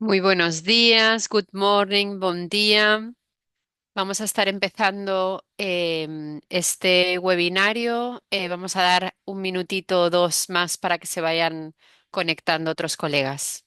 Muy buenos días, good morning, buen día. Vamos a estar empezando este webinario. Vamos a dar un minutito o dos más para que se vayan conectando otros colegas.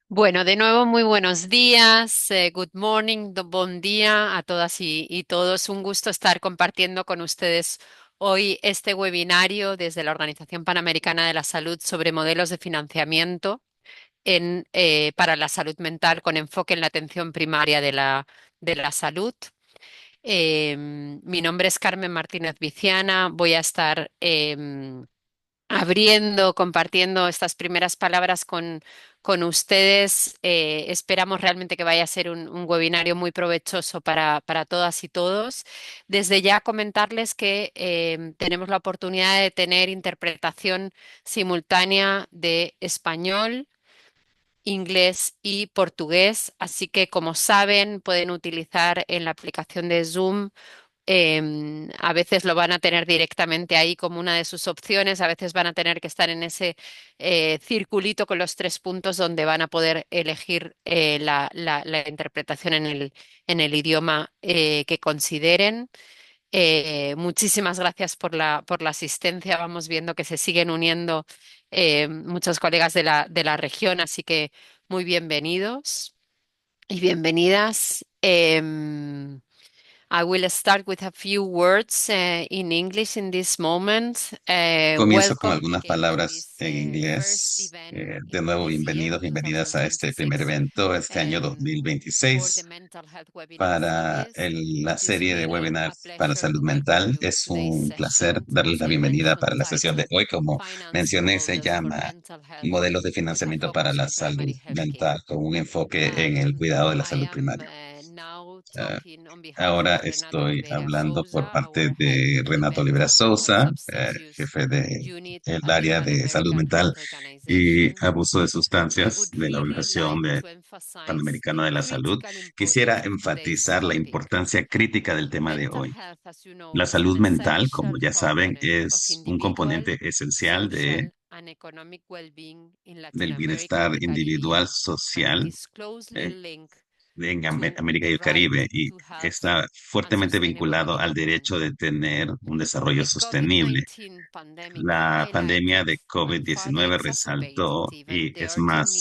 Bueno, de nuevo, muy buenos días, good morning, buen día a todas y todos. Un gusto estar compartiendo con ustedes hoy este webinario desde la Organización Panamericana de la Salud sobre modelos de financiamiento para la salud mental con enfoque en la atención primaria de la salud. Mi nombre es Carmen Martínez Viciana. Voy a estar compartiendo estas primeras palabras con ustedes. Esperamos realmente que vaya a ser un webinario muy provechoso para todas y todos. Desde ya comentarles que tenemos la oportunidad de tener interpretación simultánea de español, inglés y portugués, así que como saben pueden utilizar en la aplicación de Zoom. A veces lo van a tener directamente ahí como una de sus opciones, a veces van a tener que estar en ese circulito con los tres puntos donde van a poder elegir la interpretación en el idioma que consideren. Muchísimas gracias por la asistencia. Vamos viendo que se siguen uniendo muchos colegas de la región, así que muy bienvenidos y bienvenidas. I will start with a few words in English in this moment. Comienzo con Welcome algunas again to palabras this en first inglés. event De nuevo, this year, bienvenidos, bienvenidas a este primer 2026, evento, este año for the 2026, Mental Health Webinar para Series. la It is serie de really a webinars para pleasure salud to welcome mental. you to Es today's un placer session, darles as la I bienvenida mentioned, para la sesión de titled hoy. Como Financing mencioné, se Models for llama Mental Health Modelos de with a financiamiento para Focus la on salud Primary Healthcare. mental, con un enfoque en el Um, cuidado de la I salud am primaria. now Eh, talking on behalf Ahora of Renato estoy Oliveira hablando por Souza, parte our head de in the Renato Olivera Mental Health and Sousa, Substance Use jefe de Unit el at the área Pan de salud American mental Health y Organization. abuso de I sustancias would de la really Organización like to emphasize Panamericana the de la Salud. critical Quisiera importance of today's enfatizar la topic. importancia crítica del tema de Mental hoy. health, as you know, La is salud an mental, como essential ya saben, component of es un individual, componente esencial social, and economic well-being in Latin del America and bienestar the individual Caribbean, and it social is closely eh, linked en to América y the el right Caribe y to have está and fuertemente sustainable vinculado al development. derecho de tener un desarrollo The sostenible. COVID-19 pandemic La pandemia highlighted de and further COVID-19 exacerbated resaltó even y the es urgent need más, to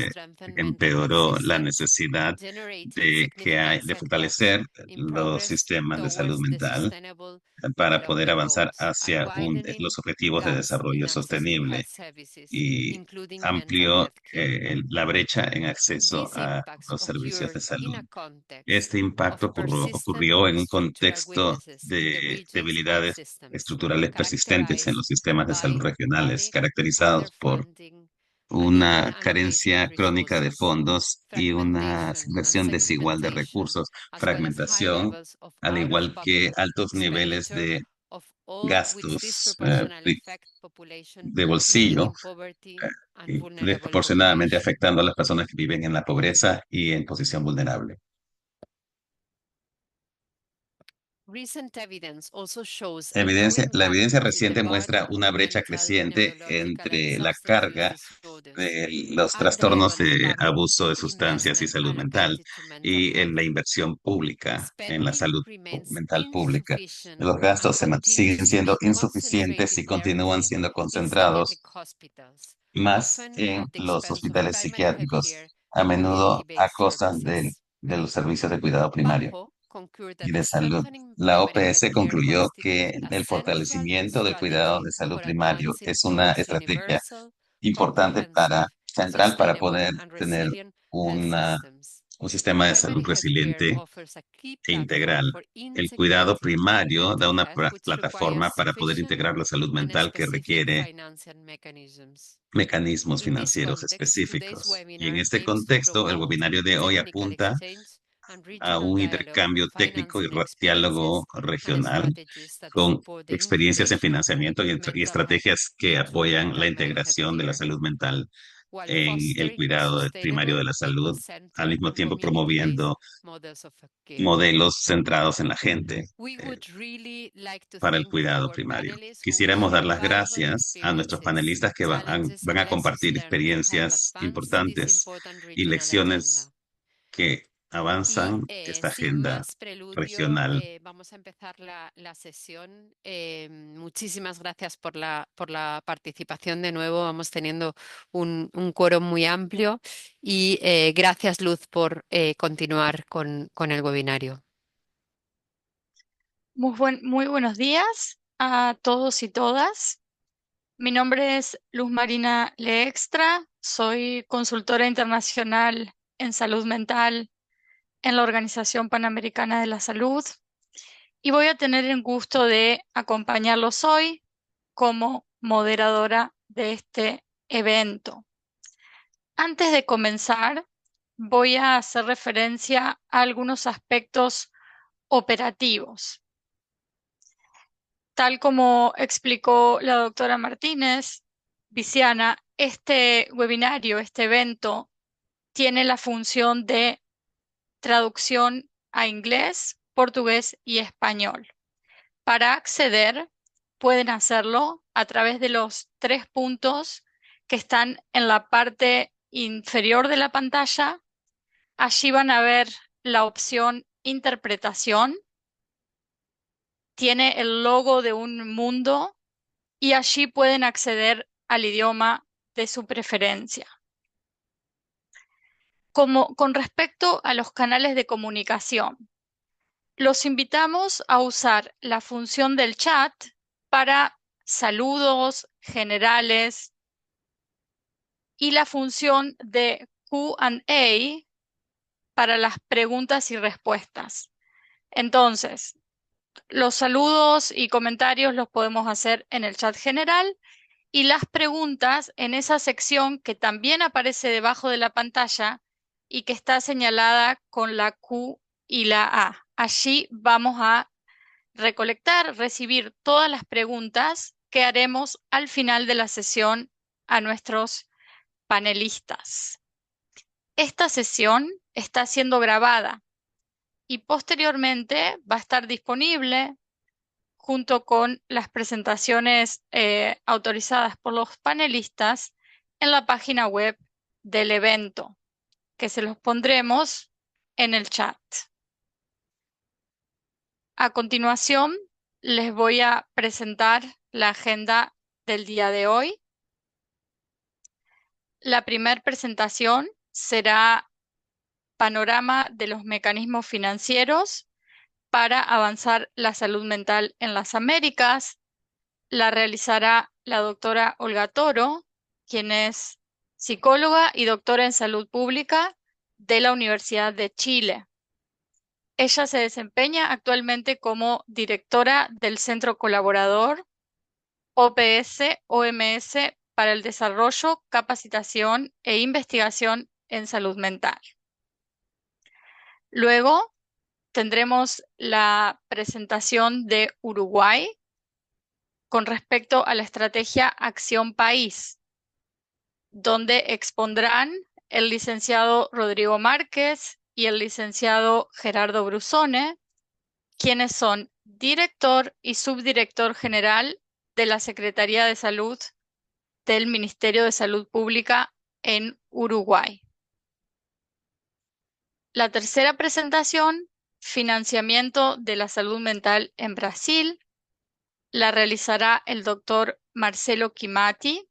strengthen mental health empeoró la systems, necesidad generating significant de setbacks fortalecer in los progress sistemas de salud towards the mental sustainable para poder development avanzar goals and hacia widening los objetivos de gaps in desarrollo access to sostenible health services, y including mental amplió health care. la brecha en acceso These a impacts los servicios de occurred in salud. a context Este of impacto persistent ocurrió en un structural contexto weaknesses in the de region's health debilidades systems, estructurales persistentes en characterized los sistemas de salud by regionales, chronic caracterizados por underfunding, uneven una allocation of carencia crónica de resources, fondos y una fragmentation and asignación desigual de segmentation, recursos, as well as high fragmentación, levels of al igual que out-of-pocket altos niveles expenditure, de of all which gastos disproportionately affect population de living bolsillo, in poverty and y vulnerable desproporcionadamente population. afectando a las personas que viven en la pobreza y en posición vulnerable. Recent evidence also shows a growing La gap evidencia between the reciente muestra burden of una brecha mental, creciente neurological, and entre la substance use carga disorders de los and the trastornos level of de public abuso de sustancias y investment salud mental allocated to mental y en health. la inversión pública en la Spending salud remains mental pública. insufficient Los and gastos siguen continues to siendo be insuficientes concentrated y continúan largely siendo in psychiatric concentrados hospitals, más often en at the los expense of hospitales primary health psiquiátricos, care a and menudo a community-based costa services. de los servicios de cuidado primario PAHO concurred y that de salud. strengthening La primary OPS healthcare concluyó que constitutes a el central fortalecimiento del cuidado strategy de salud for primario advancing es una towards estrategia universal, importante comprehensive, central para sustainable, poder and tener resilient health una, systems. un sistema de Primary salud healthcare resiliente offers a key e platform integral. for El cuidado integrating primario da mental una health, which requires plataforma para poder sufficient integrar la salud and mental que specific requiere financial mechanisms. mecanismos In this financieros context, today's específicos. Y en webinar este aims to contexto, el promote webinario de hoy technical apunta exchange and a regional un dialogue on intercambio técnico y financing diálogo experiences and regional strategies that con support the experiencias en integration of financiamiento y mental health estrategias que into apoyan la primary integración de la healthcare, salud mental while en el fostering cuidado primario de sustainable, la salud, al people-centered, mismo and tiempo community-based promoviendo models of care. modelos centrados en la gente We would really like to para el thank cuidado our primario. panelists who will Quisiéramos dar share las valuable gracias a nuestros experiences, panelistas que challenges, van and a lessons compartir learned to help experiencias advance this importantes important y regional agenda. lecciones que Y avanzan esta sin agenda más preludio, regional. vamos a empezar la sesión. Muchísimas gracias por la participación de nuevo. Vamos teniendo un quórum muy amplio y gracias, Luz, por continuar con el webinario. Muy buenos días a todos y todas. Mi nombre es Luz Marina Leextra, soy consultora internacional en salud mental en la Organización Panamericana de la Salud y voy a tener el gusto de acompañarlos hoy como moderadora de este evento. Antes de comenzar, voy a hacer referencia a algunos aspectos operativos. Tal como explicó la doctora Martínez, Viciana, este webinario, este evento, tiene la función de traducción a inglés, portugués y español. Para acceder, pueden hacerlo a través de los 3 puntos que están en la parte inferior de la pantalla. Allí van a ver la opción interpretación. Tiene el logo de un mundo y allí pueden acceder al idioma de su preferencia. Con respecto a los canales de comunicación, los invitamos a usar la función del chat para saludos generales y la función de Q&A para las preguntas y respuestas. Entonces, los saludos y comentarios los podemos hacer en el chat general y las preguntas en esa sección que también aparece debajo de la pantalla y que está señalada con la Q y la A. Allí vamos a recibir todas las preguntas que haremos al final de la sesión a nuestros panelistas. Esta sesión está siendo grabada y posteriormente va a estar disponible junto con las presentaciones autorizadas por los panelistas en la página web del evento, que se los pondremos en el chat. A continuación, les voy a presentar la agenda del día de hoy. La primera presentación será panorama de los mecanismos financieros para avanzar la salud mental en las Américas. La realizará la doctora Olga Toro, quien es psicóloga y doctora en salud pública de la Universidad de Chile. Ella se desempeña actualmente como directora del Centro Colaborador OPS-OMS para el desarrollo, capacitación e investigación en salud mental. Luego tendremos la presentación de Uruguay con respecto a la estrategia Acción País, donde expondrán el licenciado Rodrigo Márquez y el licenciado Gerardo Brusone, quienes son director y subdirector general de la Secretaría de Salud del Ministerio de Salud Pública en Uruguay. La tercera presentación, financiamiento de la salud mental en Brasil, la realizará el doctor Marcelo Chimati,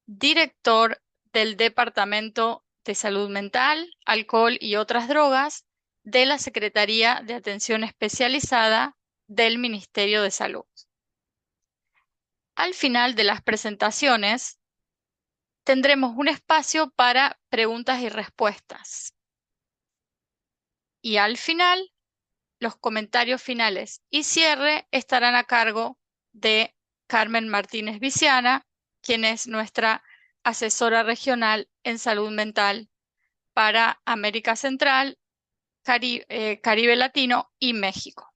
director del Departamento de Salud Mental, Alcohol y otras drogas de la Secretaría de Atención Especializada del Ministerio de Salud. Al final de las presentaciones, tendremos un espacio para preguntas y respuestas. Y al final, los comentarios finales y cierre estarán a cargo de Carmen Martínez Viciana, quien es nuestra asesora regional en salud mental para América Central, Caribe Latino y México.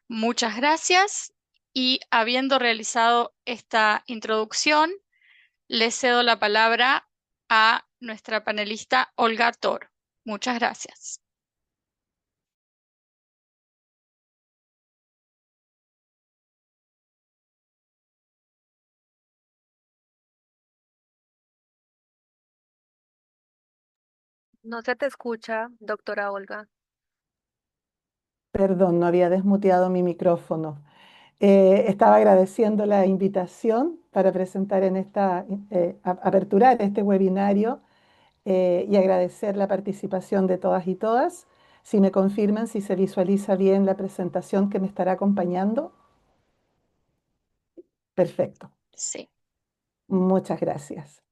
Muchas gracias y habiendo realizado esta introducción, le cedo la palabra a nuestra panelista Olga Toro. Muchas gracias. No se te escucha, doctora Olga. Perdón, no había desmuteado mi micrófono. Estaba agradeciendo la invitación para presentar en aperturar este webinario y agradecer la participación de todas y todas. Si me confirman si se visualiza bien la presentación que me estará acompañando. Perfecto. Sí. Muchas gracias.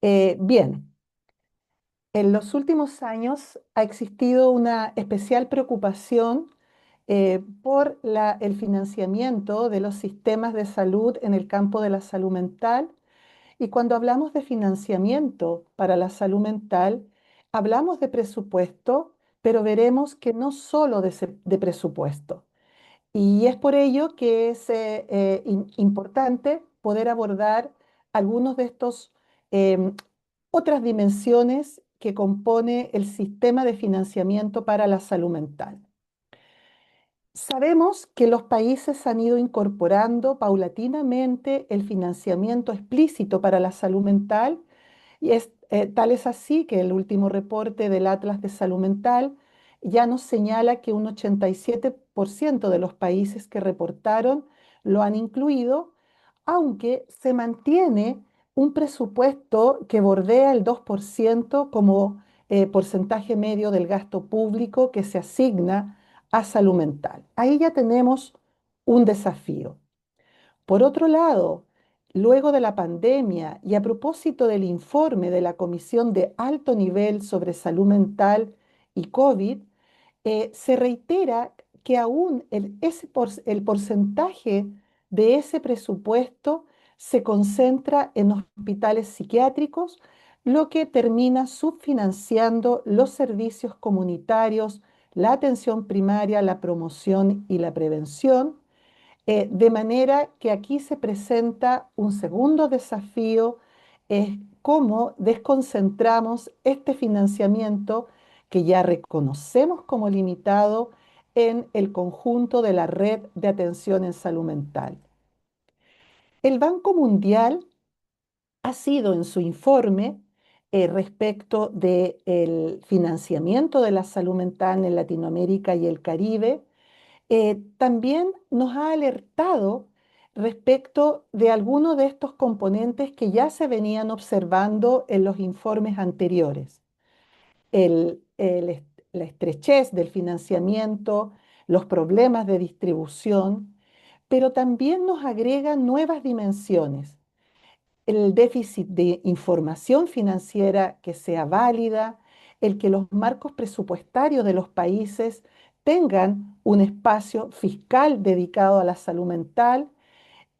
Bien, en los últimos años ha existido una especial preocupación por el financiamiento de los sistemas de salud en el campo de la salud mental. Y cuando hablamos de financiamiento para la salud mental, hablamos de presupuesto, pero veremos que no solo de presupuesto. Y es por ello que es importante poder abordar algunos de estos otras dimensiones que compone el sistema de financiamiento para la salud mental. Sabemos que los países han ido incorporando paulatinamente el financiamiento explícito para la salud mental y tal es así que el último reporte del Atlas de Salud Mental ya nos señala que un 87% de los países que reportaron lo han incluido, aunque se mantiene un presupuesto que bordea el 2% como porcentaje medio del gasto público que se asigna a salud mental. Ahí ya tenemos un desafío. Por otro lado, luego de la pandemia y a propósito del informe de la Comisión de Alto Nivel sobre Salud Mental y COVID, se reitera que aún el porcentaje de ese presupuesto se concentra en hospitales psiquiátricos, lo que termina subfinanciando los servicios comunitarios, la atención primaria, la promoción y la prevención, de manera que aquí se presenta un segundo desafío, es cómo desconcentramos este financiamiento que ya reconocemos como limitado en el conjunto de la red de atención en salud mental. El Banco Mundial ha sido en su informe respecto del financiamiento de la salud mental en Latinoamérica y el Caribe, también nos ha alertado respecto de algunos de estos componentes que ya se venían observando en los informes anteriores. La estrechez del financiamiento, los problemas de distribución, pero también nos agrega nuevas dimensiones. El déficit de información financiera que sea válida, el que los marcos presupuestarios de los países tengan un espacio fiscal dedicado a la salud mental,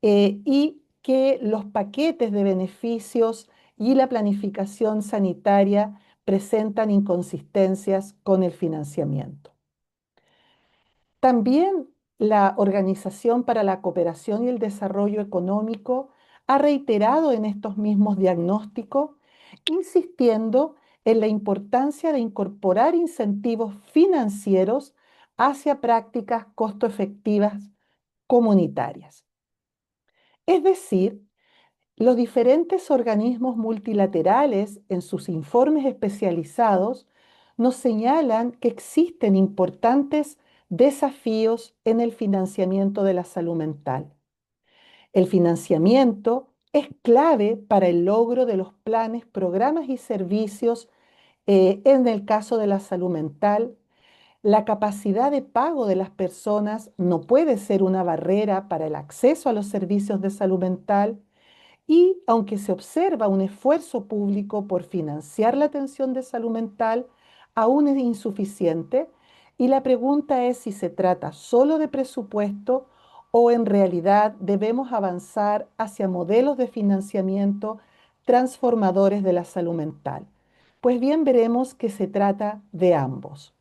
y que los paquetes de beneficios y la planificación sanitaria presentan inconsistencias con el financiamiento. También la Organización para la Cooperación y el Desarrollo Económico ha reiterado en estos mismos diagnósticos, insistiendo en la importancia de incorporar incentivos financieros hacia prácticas costo efectivas comunitarias. Es decir, los diferentes organismos multilaterales en sus informes especializados nos señalan que existen importantes desafíos en el financiamiento de la salud mental. El financiamiento es clave para el logro de los planes, programas y servicios en el caso de la salud mental. La capacidad de pago de las personas no puede ser una barrera para el acceso a los servicios de salud mental. Y aunque se observa un esfuerzo público por financiar la atención de salud mental, aún es insuficiente y la pregunta es si se trata solo de presupuesto o en realidad debemos avanzar hacia modelos de financiamiento transformadores de la salud mental. Pues bien, veremos que se trata de ambos.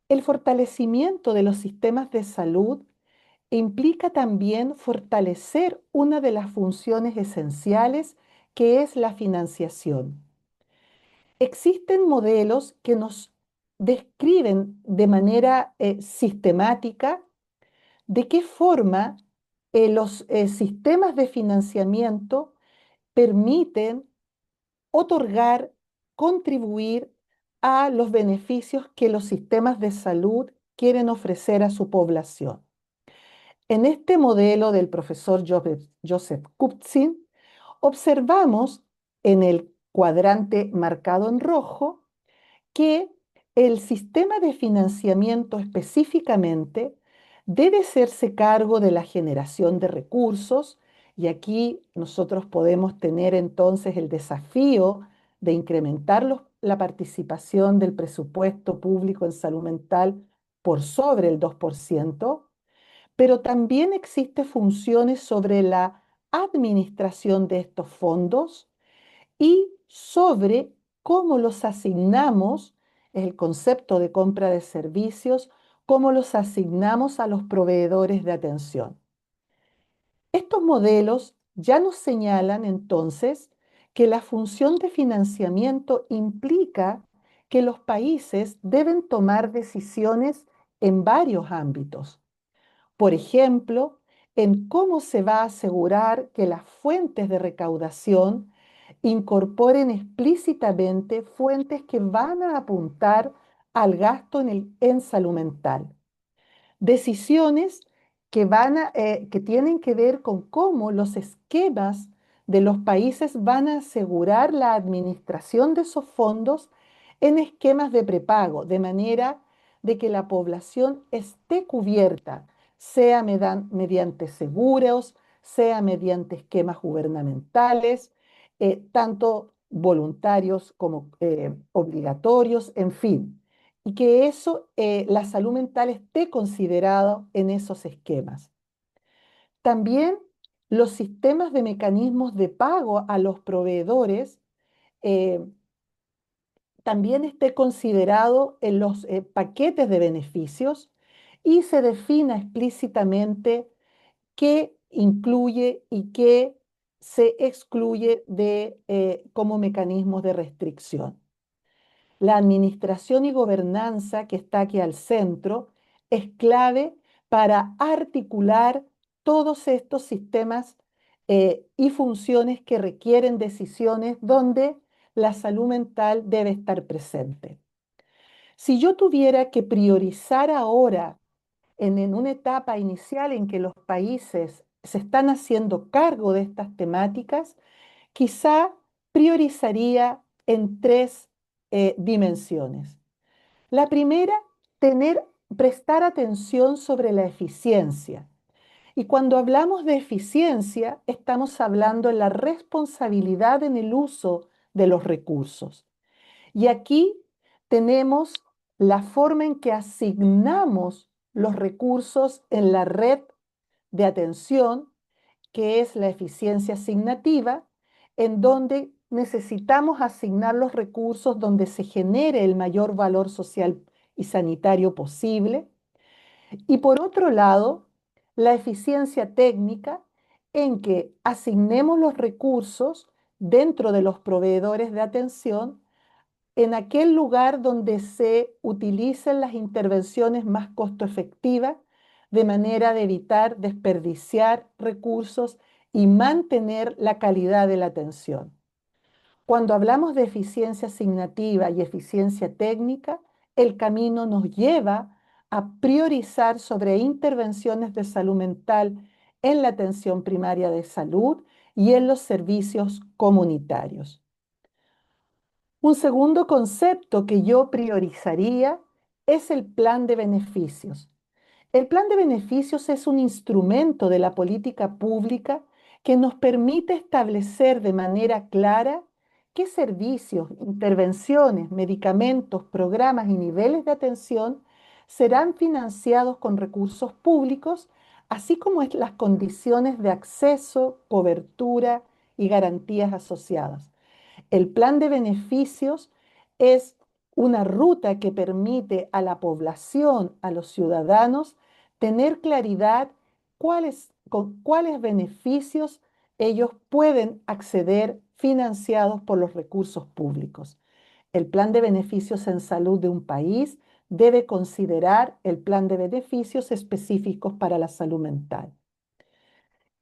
El fortalecimiento de los sistemas de salud implica también fortalecer una de las funciones esenciales que es la financiación. Existen modelos que nos describen de manera sistemática de qué forma los sistemas de financiamiento permiten otorgar, contribuir a los beneficios que los sistemas de salud quieren ofrecer a su población. En este modelo del profesor Joseph Kupchin, observamos en el cuadrante marcado en rojo que el sistema de financiamiento específicamente debe hacerse cargo de la generación de recursos, y aquí nosotros podemos tener entonces el desafío de incrementar la participación del presupuesto público en salud mental por sobre el 2%, pero también existen funciones sobre la administración de estos fondos y sobre cómo los asignamos, es el concepto de compra de servicios, cómo los asignamos a los proveedores de atención. Estos modelos ya nos señalan entonces que la función de financiamiento implica que los países deben tomar decisiones en varios ámbitos. Por ejemplo, en cómo se va a asegurar que las fuentes de recaudación incorporen explícitamente fuentes que van a apuntar al gasto en salud mental. Decisiones que tienen que ver con cómo los esquemas de los países van a asegurar la administración de esos fondos en esquemas de prepago, de manera de que la población esté cubierta, sea mediante seguros, sea mediante esquemas gubernamentales, tanto voluntarios como obligatorios, en fin, y que eso, la salud mental esté considerado en esos esquemas. También los sistemas de mecanismos de pago a los proveedores eh, también esté considerado en los paquetes de beneficios y se defina explícitamente qué incluye y qué se excluye como mecanismos de restricción. La administración y gobernanza que está aquí al centro es clave para articular todos estos sistemas y funciones que requieren decisiones donde la salud mental debe estar presente. Si yo tuviera que priorizar ahora, en una etapa inicial en que los países se están haciendo cargo de estas temáticas, quizá priorizaría en tres dimensiones. La primera, prestar atención sobre la eficiencia. Y cuando hablamos de eficiencia, estamos hablando de la responsabilidad en el uso de los recursos. Y aquí tenemos la forma en que asignamos los recursos en la red de atención, que es la eficiencia asignativa, en donde necesitamos asignar los recursos donde se genere el mayor valor social y sanitario posible. Y por otro lado, la eficiencia técnica, en que asignemos los recursos dentro de los proveedores de atención en aquel lugar donde se utilicen las intervenciones más costo efectivas, de manera de evitar desperdiciar recursos y mantener la calidad de la atención. Cuando hablamos de eficiencia asignativa y eficiencia técnica, el camino nos lleva a priorizar sobre intervenciones de salud mental en la atención primaria de salud y en los servicios comunitarios. Un segundo concepto que yo priorizaría es el plan de beneficios. El plan de beneficios es un instrumento de la política pública que nos permite establecer de manera clara qué servicios, intervenciones, medicamentos, programas y niveles de atención serán financiados con recursos públicos, así como las condiciones de acceso, cobertura y garantías asociadas. El plan de beneficios es una ruta que permite a la población, a los ciudadanos, tener claridad con cuáles beneficios ellos pueden acceder financiados por los recursos públicos. El plan de beneficios en salud de un país debe considerar el plan de beneficios específicos para la salud mental.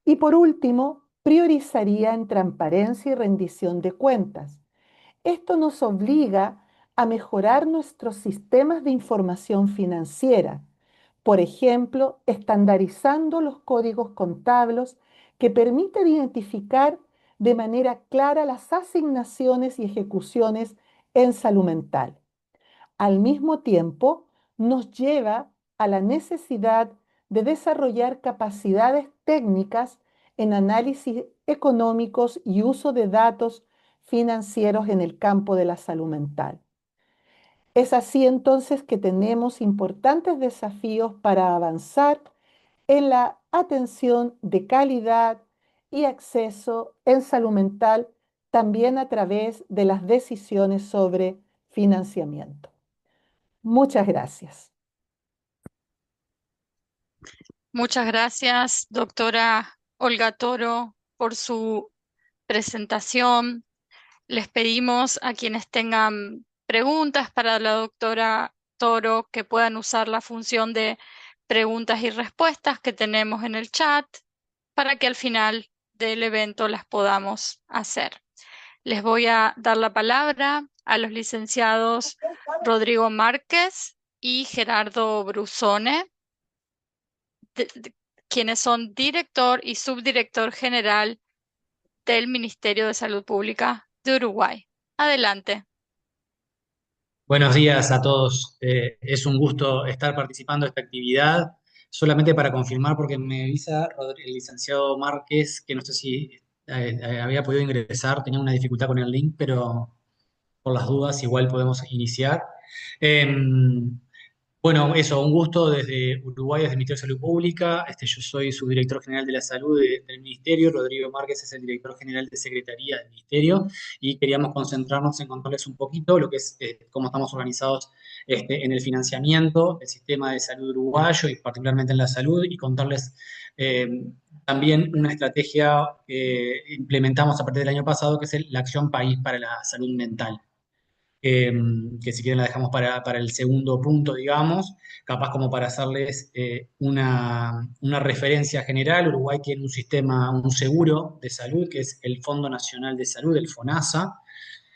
Y por último, priorizaría en transparencia y rendición de cuentas. Esto nos obliga a mejorar nuestros sistemas de información financiera, por ejemplo, estandarizando los códigos contables que permiten identificar de manera clara las asignaciones y ejecuciones en salud mental. Al mismo tiempo, nos lleva a la necesidad de desarrollar capacidades técnicas en análisis económicos y uso de datos financieros en el campo de la salud mental. Es así entonces que tenemos importantes desafíos para avanzar en la atención de calidad y acceso en salud mental, también a través de las decisiones sobre financiamiento. Muchas gracias. Muchas gracias, doctora Olga Toro, por su presentación. Les pedimos a quienes tengan preguntas para la doctora Toro que puedan usar la función de preguntas y respuestas que tenemos en el chat para que al final del evento las podamos hacer. Les voy a dar la palabra a los licenciados Rodrigo Márquez y Gerardo Brusone, quienes son director y subdirector general del Ministerio de Salud Pública de Uruguay. Adelante. Buenos días a todos. Es un gusto estar participando de esta actividad. Solamente para confirmar, porque me avisa el licenciado Márquez, que no sé si había podido ingresar, tenía una dificultad con el link, pero por las dudas igual podemos iniciar. Bueno, eso, un gusto desde Uruguay, desde el Ministerio de Salud Pública. Yo soy subdirector general de la salud del Ministerio. Rodrigo Márquez es el director general de Secretaría del Ministerio. Y queríamos concentrarnos en contarles un poquito lo que es cómo estamos organizados en el financiamiento del sistema de salud uruguayo y particularmente en la salud, y contarles también una estrategia que implementamos a partir del año pasado, que es la Acción País para la Salud Mental. que si quieren la dejamos para el segundo punto, digamos, capaz como para hacerles una referencia general. Uruguay tiene un sistema, un seguro de salud, que es el Fondo Nacional de Salud, el FONASA.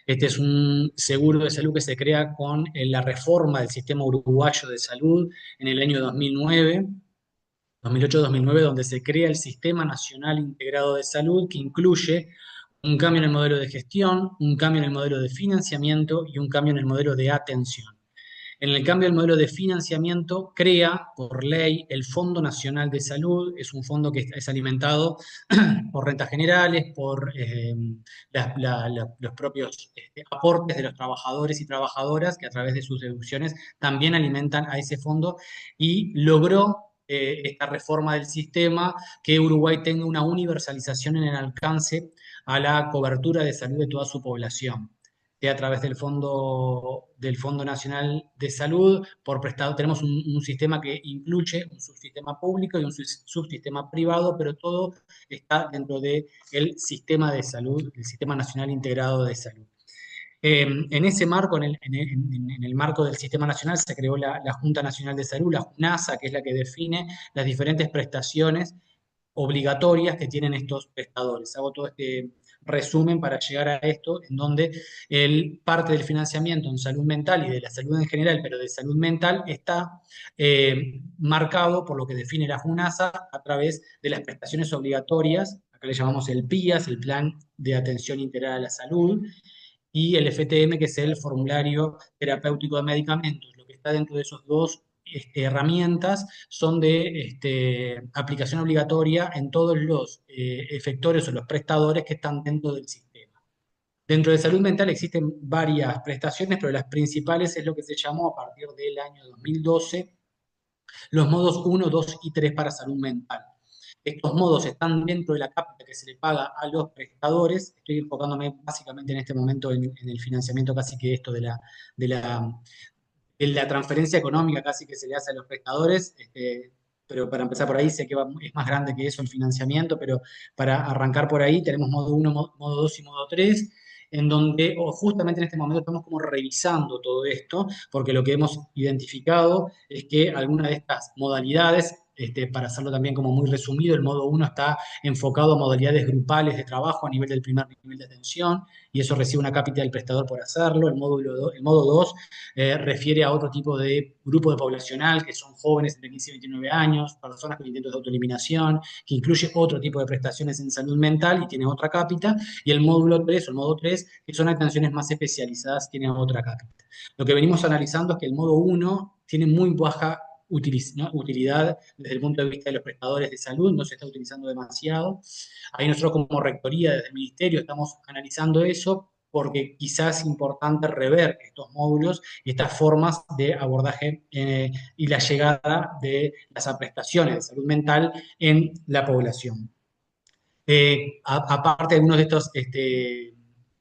Este es un seguro de salud que se crea con la reforma del sistema uruguayo de salud en el año 2009. 2008-2009, donde se crea el Sistema Nacional Integrado de Salud, que incluye un cambio en el modelo de gestión, un cambio en el modelo de financiamiento y un cambio en el modelo de atención. En el cambio del modelo de financiamiento, crea por ley el Fondo Nacional de Salud. Es un fondo que es alimentado por rentas generales, por los propios aportes de los trabajadores y trabajadoras, que a través de sus deducciones también alimentan a ese fondo, y logró esta reforma del sistema que Uruguay tenga una universalización en el alcance a la cobertura de salud de toda su población, a través del Fondo Nacional de Salud. Por prestado tenemos un sistema que incluye un subsistema público y un subsistema privado, pero todo está dentro del sistema de salud, el Sistema Nacional Integrado de Salud. En ese marco, en el marco del Sistema Nacional, se creó la Junta Nacional de Salud, la JUNASA, que es la que define las diferentes prestaciones obligatorias que tienen estos prestadores. Hago todo este resumen para llegar a esto, en donde parte del financiamiento en salud mental y de la salud en general, pero de salud mental, está marcado por lo que define la JUNASA a través de las prestaciones obligatorias. Acá le llamamos el PIAS, el Plan de Atención Integral a la Salud, y el FTM, que es el Formulario Terapéutico de Medicamentos. Lo que está dentro de esos dos herramientas son de aplicación obligatoria en todos los efectores o los prestadores que están dentro del sistema. Dentro de salud mental existen varias prestaciones, pero las principales es lo que se llamó a partir del año 2012 los modos 1, 2 y 3 para salud mental. Estos modos están dentro de la cápita que se le paga a los prestadores. Estoy enfocándome básicamente en este momento en el financiamiento, casi que esto de la transferencia económica casi que se le hace a los prestadores. Pero para empezar por ahí, sé que es más grande que eso el financiamiento, pero para arrancar por ahí tenemos modo 1, modo 2 y modo 3, en donde justamente en este momento estamos como revisando todo esto, porque lo que hemos identificado es que algunas de estas modalidades, para hacerlo también como muy resumido, el modo 1 está enfocado a modalidades grupales de trabajo a nivel del primer nivel de atención, y eso recibe una cápita del prestador por hacerlo. El modo 2 refiere a otro tipo de grupo de poblacional, que son jóvenes entre 15 y 29 años, personas con intentos de autoeliminación, que incluye otro tipo de prestaciones en salud mental y tiene otra cápita. Y el módulo 3 o el modo 3, que son atenciones más especializadas, tiene otra cápita. Lo que venimos analizando es que el modo 1 tiene muy baja utilidad desde el punto de vista de los prestadores de salud, no se está utilizando demasiado. Ahí nosotros como rectoría desde el ministerio estamos analizando eso, porque quizás es importante rever estos módulos y estas formas de abordaje y la llegada de las prestaciones de salud mental en la población. Aparte, algunos de estos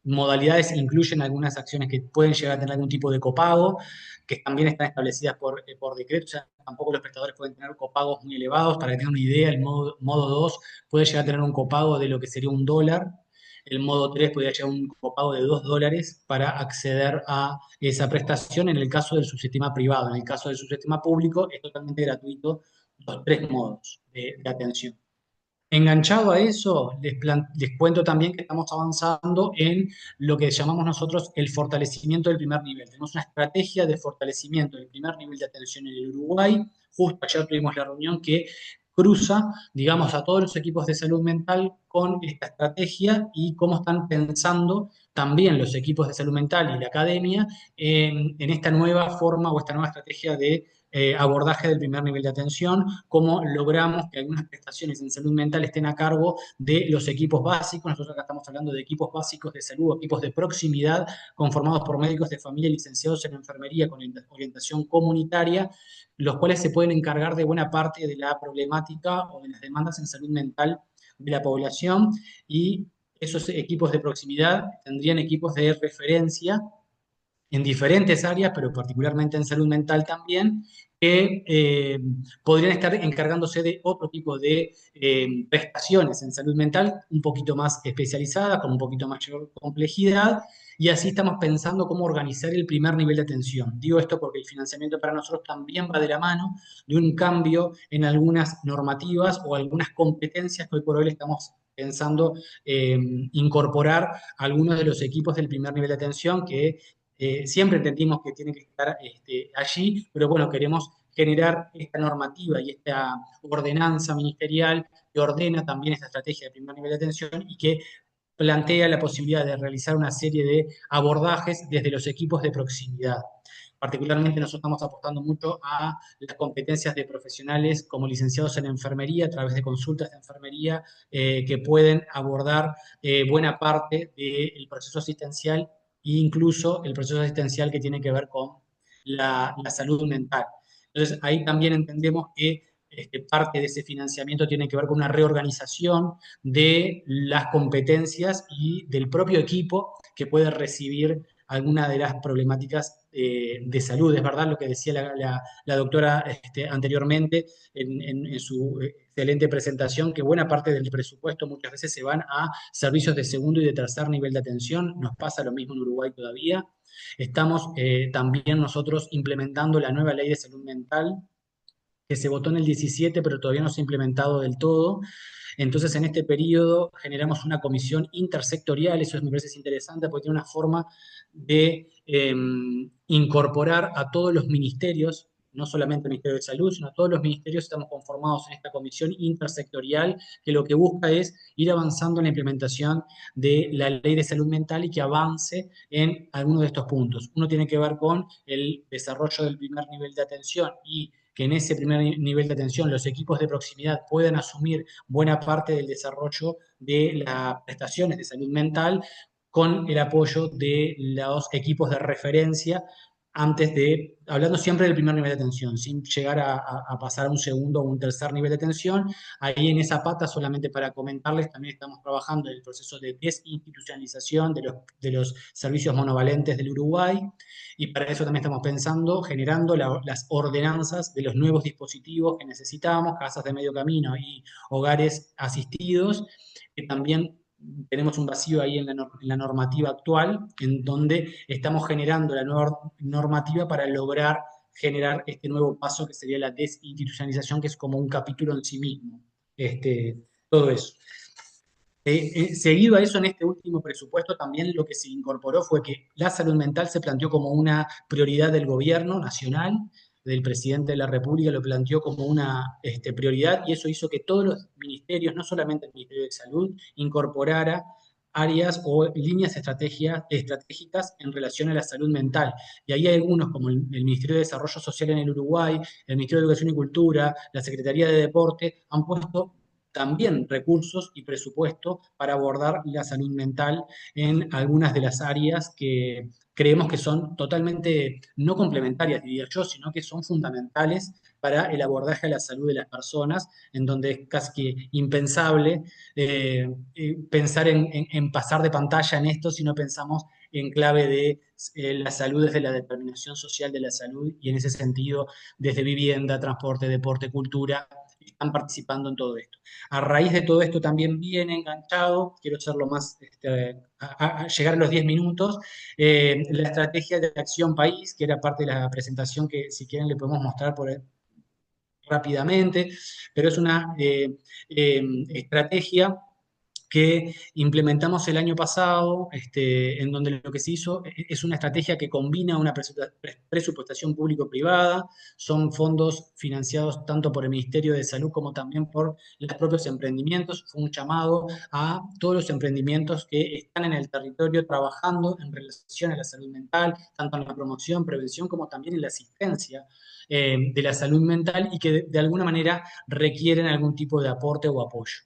modalidades incluyen algunas acciones que pueden llegar a tener algún tipo de copago, que también están establecidas por decreto. O sea, tampoco los prestadores pueden tener copagos muy elevados. Para que tengan una idea, el modo 2 puede llegar a tener un copago de lo que sería $1. El modo 3 podría llegar a un copago de $2 para acceder a esa prestación en el caso del subsistema privado. En el caso del subsistema público es totalmente gratuito los 3 modos de atención. Enganchado a eso, les cuento también que estamos avanzando en lo que llamamos nosotros el fortalecimiento del primer nivel. Tenemos una estrategia de fortalecimiento del primer nivel de atención en el Uruguay. Justo ayer tuvimos la reunión que cruza, digamos, a todos los equipos de salud mental con esta estrategia y cómo están pensando también los equipos de salud mental y la academia en esta nueva forma o esta nueva estrategia de abordaje del primer nivel de atención, cómo logramos que algunas prestaciones en salud mental estén a cargo de los equipos básicos. Nosotros acá estamos hablando de equipos básicos de salud, equipos de proximidad, conformados por médicos de familia licenciados en enfermería con orientación comunitaria, los cuales se pueden encargar de buena parte de la problemática o de las demandas en salud mental de la población, y esos equipos de proximidad tendrían equipos de referencia en diferentes áreas, pero particularmente en salud mental también, que podrían estar encargándose de otro tipo de prestaciones en salud mental, un poquito más especializadas, con un poquito mayor complejidad, y así estamos pensando cómo organizar el primer nivel de atención. Digo esto porque el financiamiento para nosotros también va de la mano de un cambio en algunas normativas o algunas competencias que hoy por hoy le estamos pensando incorporar a algunos de los equipos del primer nivel de atención que siempre entendimos que tienen que estar allí, pero bueno, queremos generar esta normativa y esta ordenanza ministerial que ordena también esta estrategia de primer nivel de atención y que plantea la posibilidad de realizar una serie de abordajes desde los equipos de proximidad. Particularmente nosotros estamos apostando mucho a las competencias de profesionales como licenciados en enfermería a través de consultas de enfermería que pueden abordar buena parte del proceso asistencial e incluso el proceso asistencial que tiene que ver con la salud mental. Entonces ahí también entendemos que parte de ese financiamiento tiene que ver con una reorganización de las competencias y del propio equipo que puede recibir alguna de las problemáticas de salud. Es verdad lo que decía la doctora anteriormente en su excelente presentación, que buena parte del presupuesto muchas veces se van a servicios de segundo y de tercer nivel de atención. Nos pasa lo mismo en Uruguay todavía. Estamos también nosotros implementando la nueva ley de salud mental, que se votó en el 17, pero todavía no se ha implementado del todo. Entonces, en este periodo generamos una comisión intersectorial, eso me parece interesante porque tiene una forma de incorporar a todos los ministerios, no solamente el Ministerio de Salud, sino a todos los ministerios. Estamos conformados en esta comisión intersectorial que lo que busca es ir avanzando en la implementación de la ley de salud mental y que avance en algunos de estos puntos. Uno tiene que ver con el desarrollo del primer nivel de atención y que en ese primer nivel de atención los equipos de proximidad puedan asumir buena parte del desarrollo de las prestaciones de salud mental con el apoyo de los equipos de referencia antes de, hablando siempre del primer nivel de atención, sin llegar a pasar a un segundo o un tercer nivel de atención. Ahí en esa pata, solamente para comentarles, también estamos trabajando en el proceso de desinstitucionalización de los servicios monovalentes del Uruguay, y para eso también estamos pensando, generando las ordenanzas de los nuevos dispositivos que necesitamos, casas de medio camino y hogares asistidos, que también tenemos un vacío ahí en la normativa actual, en donde estamos generando la nueva normativa para lograr generar este nuevo paso que sería la desinstitucionalización, que es como un capítulo en sí mismo. Todo eso. Seguido a eso, en este último presupuesto también lo que se incorporó fue que la salud mental se planteó como una prioridad del gobierno nacional, del presidente de la República lo planteó como una prioridad, y eso hizo que todos los ministerios, no solamente el Ministerio de Salud, incorporara áreas o líneas estratégicas en relación a la salud mental. Y ahí hay algunos, como el Ministerio de Desarrollo Social en el Uruguay, el Ministerio de Educación y Cultura, la Secretaría de Deporte, han puesto también recursos y presupuesto para abordar la salud mental en algunas de las áreas que creemos que son totalmente no complementarias, diría yo, sino que son fundamentales para el abordaje de la salud de las personas, en donde es casi que impensable pensar en pasar de pantalla en esto si no pensamos en clave de la salud desde la determinación social de la salud, y en ese sentido desde vivienda, transporte, deporte, cultura, están participando en todo esto. A raíz de todo esto también viene enganchado, quiero hacerlo más, llegar a los 10 minutos, la estrategia de acción país, que era parte de la presentación que si quieren le podemos mostrar rápidamente, pero es una estrategia que implementamos el año pasado, en donde lo que se hizo es una estrategia que combina una presupuestación público-privada, son fondos financiados tanto por el Ministerio de Salud como también por los propios emprendimientos. Fue un llamado a todos los emprendimientos que están en el territorio trabajando en relación a la salud mental, tanto en la promoción, prevención, como también en la asistencia de la salud mental, y que de alguna manera requieren algún tipo de aporte o apoyo.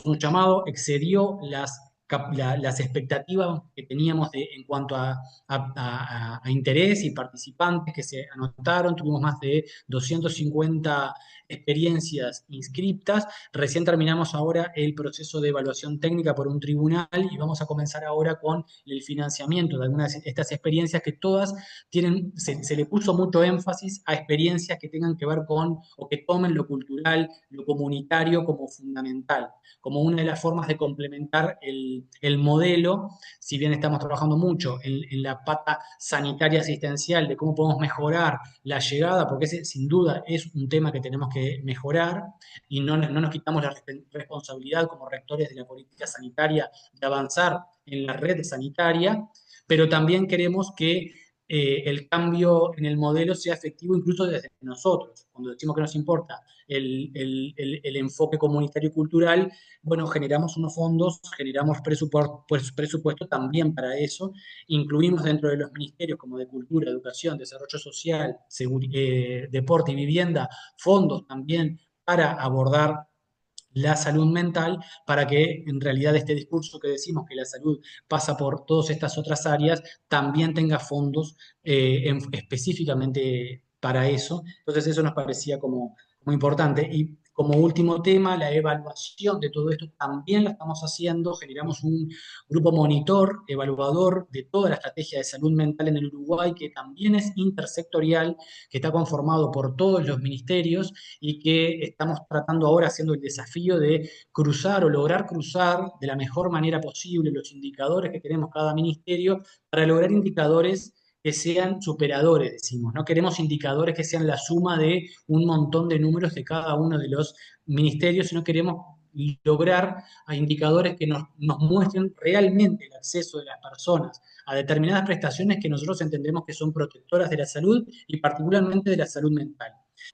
Un llamado, excedió las expectativas que teníamos en cuanto a interés y participantes que se anotaron. Tuvimos más de 250 experiencias inscriptas. Recién terminamos ahora el proceso de evaluación técnica por un tribunal y vamos a comenzar ahora con el financiamiento de algunas de estas experiencias que todas tienen, se le puso mucho énfasis a experiencias que tengan que ver con o que tomen lo cultural, lo comunitario como fundamental, como una de las formas de complementar el modelo, si bien estamos trabajando mucho en la pata sanitaria asistencial de cómo podemos mejorar la llegada, porque ese sin duda es un tema que tenemos que mejorar y no nos quitamos la responsabilidad como rectores de la política sanitaria de avanzar en la red sanitaria, pero también queremos que el cambio en el modelo sea efectivo incluso desde nosotros. Cuando decimos que nos importa el enfoque comunitario y cultural, bueno, generamos unos fondos, generamos presupuesto también para eso, incluimos dentro de los ministerios como de Cultura, Educación, Desarrollo Social, Deporte y Vivienda, fondos también para abordar la salud mental, para que en realidad este discurso que decimos que la salud pasa por todas estas otras áreas, también tenga fondos específicamente para eso. Entonces eso nos parecía como importante. Y como último tema, la evaluación de todo esto también la estamos haciendo. Generamos un grupo monitor, evaluador de toda la estrategia de salud mental en el Uruguay, que también es intersectorial, que está conformado por todos los ministerios y que estamos tratando ahora, haciendo el desafío de cruzar o lograr cruzar de la mejor manera posible los indicadores que tenemos cada ministerio para lograr indicadores que sean superadores, decimos. No queremos indicadores que sean la suma de un montón de números de cada uno de los ministerios, sino queremos lograr a indicadores que nos muestren realmente el acceso de las personas a determinadas prestaciones que nosotros entendemos que son protectoras de la salud y particularmente de la salud mental.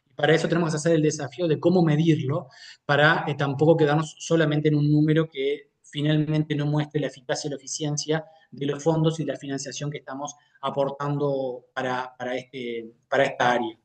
Y para eso tenemos que hacer el desafío de cómo medirlo, para tampoco quedarnos solamente en un número que finalmente no muestre la eficacia y la eficiencia de los fondos y la financiación que estamos aportando para esta área.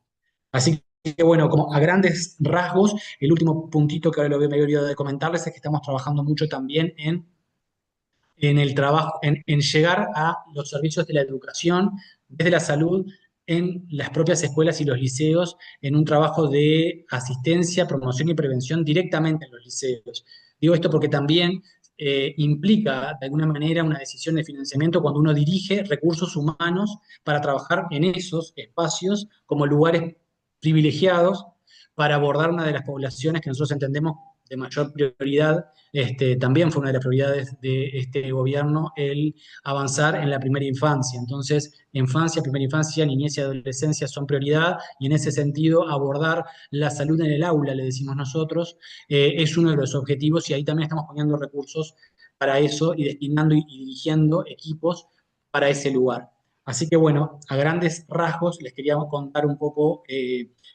Así que bueno, como a grandes rasgos, el último puntito que ahora me había olvidado de comentarles es que estamos trabajando mucho también en el trabajo, en llegar a los servicios de la educación, desde la salud, en las propias escuelas y los liceos, en un trabajo de asistencia, promoción y prevención directamente en los liceos. Digo esto porque también implica de alguna manera una decisión de financiamiento cuando uno dirige recursos humanos para trabajar en esos espacios como lugares privilegiados para abordar una de las poblaciones que nosotros entendemos de mayor prioridad. También fue una de las prioridades de este gobierno el avanzar en la primera infancia. Entonces, infancia, primera infancia, niñez y adolescencia son prioridad, y en ese sentido abordar la salud en el aula, le decimos nosotros, es uno de los objetivos, y ahí también estamos poniendo recursos para eso y destinando y dirigiendo equipos para ese lugar. Así que bueno, a grandes rasgos les queríamos contar un poco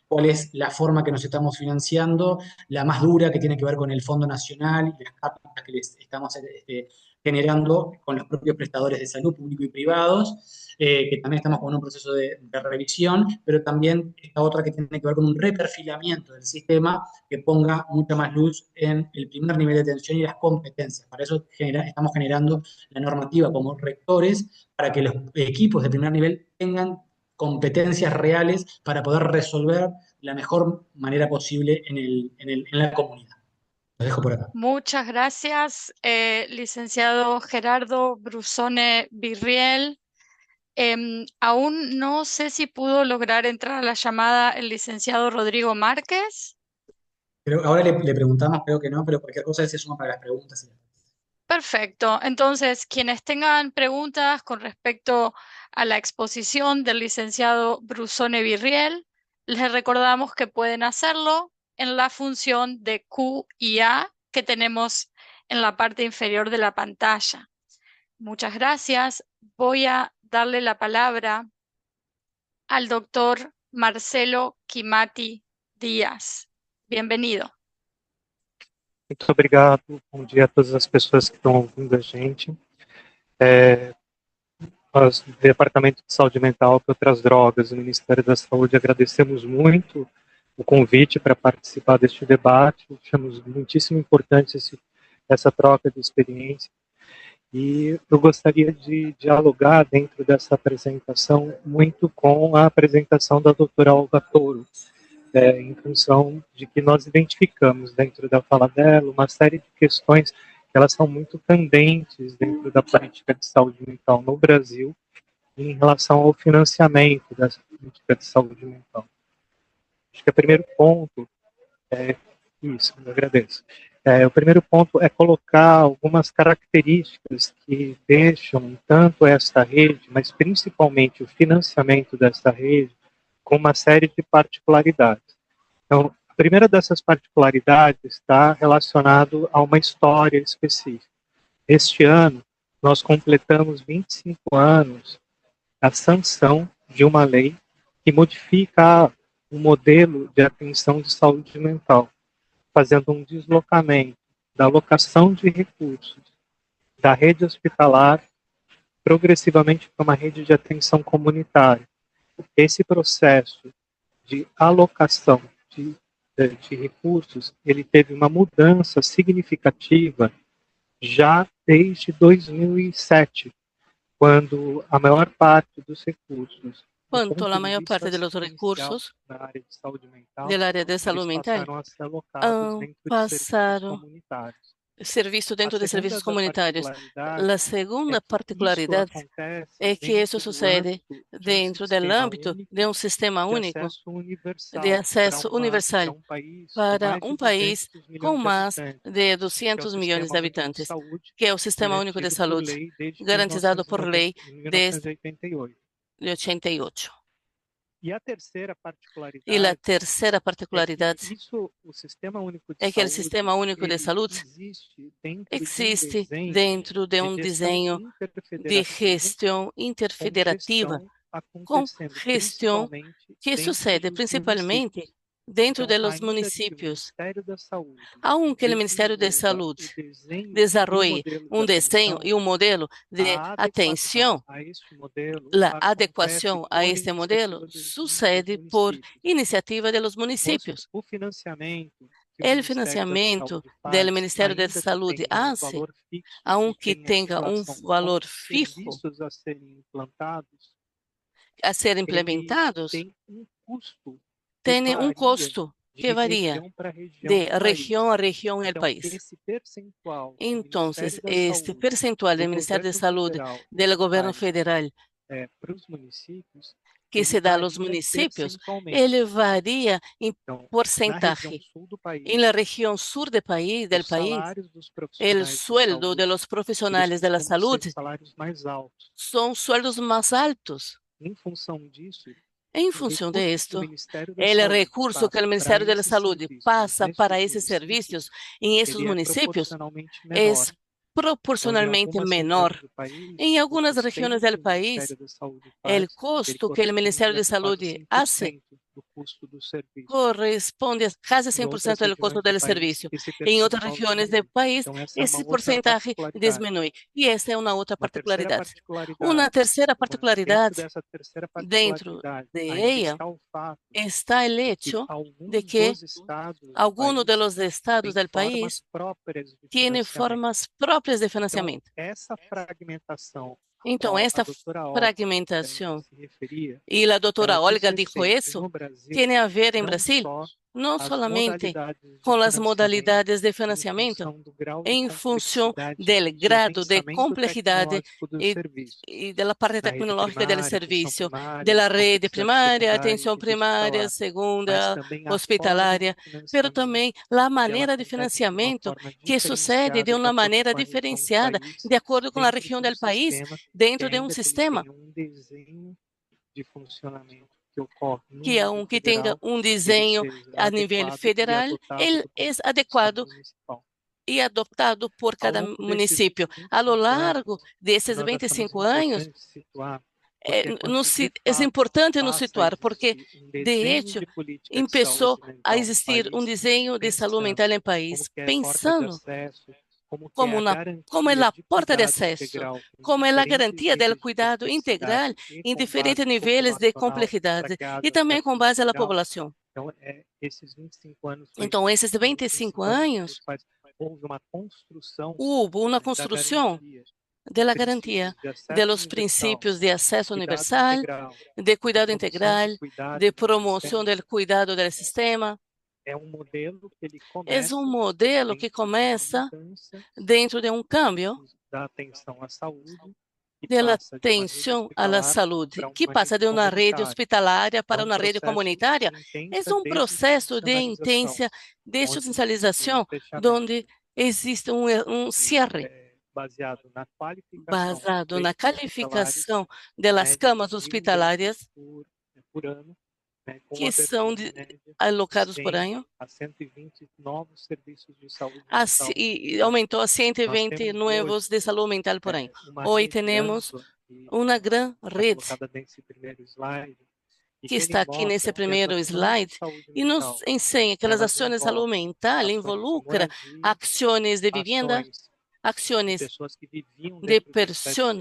cuál es la forma que nos estamos financiando, la más dura, que tiene que ver con el Fondo Nacional y las cápsulas que les estamos generando con los propios prestadores de salud públicos y privados, que también estamos con un proceso de revisión, pero también esta otra que tiene que ver con un reperfilamiento del sistema que ponga mucha más luz en el primer nivel de atención y las competencias. Para eso estamos generando la normativa como rectores, para que los equipos de primer nivel tengan competencias reales para poder resolver de la mejor manera posible en la comunidad. Lo dejo por acá. Muchas gracias, licenciado Gerardo Brusone Virriel. Aún no sé si pudo lograr entrar a la llamada el licenciado Rodrigo Márquez. Ahora le preguntamos, creo que no, pero cualquier cosa se suma para las preguntas. Perfecto. Entonces, quienes tengan preguntas con respecto a la exposición del licenciado Brusone Virriel, les recordamos que pueden hacerlo en la función de Q y A que tenemos en la parte inferior de la pantalla. Muchas gracias. Voy a darle la palabra al doctor Marcelo Quimati Díaz. Bienvenido. Muito obrigado. Bom dia a todas as pessoas que estão ouvindo a gente. Nós, do Departamento de Saúde Mental e Outras Drogas, do Ministério da Saúde, agradecemos muito o convite para participar deste debate. Achamos muitíssimo importante essa troca de experiência. E eu gostaria de dialogar dentro dessa apresentação muito com a apresentação da doutora Olga Toro, em função de que nós identificamos dentro da fala dela uma série de questões que elas são muito candentes dentro da política de saúde mental no Brasil em relação ao financiamento dessa política de saúde mental. Acho que o primeiro ponto é isso, eu agradeço. O primeiro ponto é colocar algumas características que deixam tanto esta rede, mas principalmente o financiamento dessa rede, com uma série de particularidades. Então, a primeira dessas particularidades está relacionado a uma história específica. Este ano, nós completamos 25 anos da sanção de uma lei que modifica o modelo de atenção de saúde mental, fazendo um deslocamento da alocação de recursos da rede hospitalar progressivamente para uma rede de atenção comunitária. Esse processo de alocação de recursos, ele teve uma mudança significativa já desde 2007, quando a maior parte dos recursos Quanto la mayor parte de los recursos del área de salud mental han pasado serviço dentro de serviços comunitários. A segunda particularidade é que isso sucede dentro do âmbito de um sistema único de acesso universal para um país com mais de 200 milhões de habitantes, que é o Sistema Único de Saúde, garantizado por lei desde 88. E a terceira particularidade é que o Sistema Único de Saúde existe dentro de um desenho de gestão interfederativa, com gestão que sucede principalmente dentro dos municípios. Aunque o Ministério da Saúde desenvolva um desenho e um modelo de atenção, a adequação a este modelo sucede por iniciativa dos municípios. O financiamento do Ministério da Saúde hace, aunque tenha um valor fixo a ser implementados, tem um custo que varia de região a região no país. Então, este percentual do Ministério da Saúde do governo federal que se dá aos municípios, ele varia em porcentagem. Na região sul do país, o sueldo dos profissionais da saúde são sueldos mais altos. Em função disto, o recurso que o Ministério da Saúde passa para esses serviços em esses municípios é proporcionalmente menor. Em algumas regiões do país, o custo que o Ministério da Saúde faz corresponde a quase 100% do custo do serviço. Em outras regiões do país, esse porcentagem diminui. E essa é uma outra particularidade. Uma terceira particularidade dentro de ela está o hecho de que alguns dos estados do país têm formas próprias de financiamento. Então, esta fragmentação, e a doutora Olga disse isso, tem a ver em Brasil não somente com as modalidades de financiamento, em função do grado de complexidade e da parte tecnológica do serviço, da rede primária, atenção primária, segunda, hospitalária, mas também a maneira de financiamento que sucede de uma maneira diferenciada, de acordo com a região do país, dentro de um sistema que aunque tenha um desenho a nível federal, ele é adequado e adotado por cada município. A lo largo desses 25 anos, é importante nos situar, porque, de hecho, começou a existir um desenho de saúde mental no país, pensando como é a porta de acesso, como é a garantia do cuidado integral em diferentes níveis de complexidade e também com base na população. Então, esses 25 anos, houve uma construção de la garantía de los principios de acceso universal, de cuidado integral, de promoción del cuidado del sistema. Es un modelo que comienza dentro de un cambio de la atención a la salud, que pasa de una red hospitalaria para una red comunitaria. Es un proceso de intensa desinstitucionalización donde existe un cierre basado na calificação das camas hospitalares que são alocados por ano, e aumentou a 120 novos de saúde mental por ano. Hoje temos uma grande rede que está aqui nesse primeiro slide e nos ensina que as ações de saúde mental involucram ações de vivienda, ações de pessoas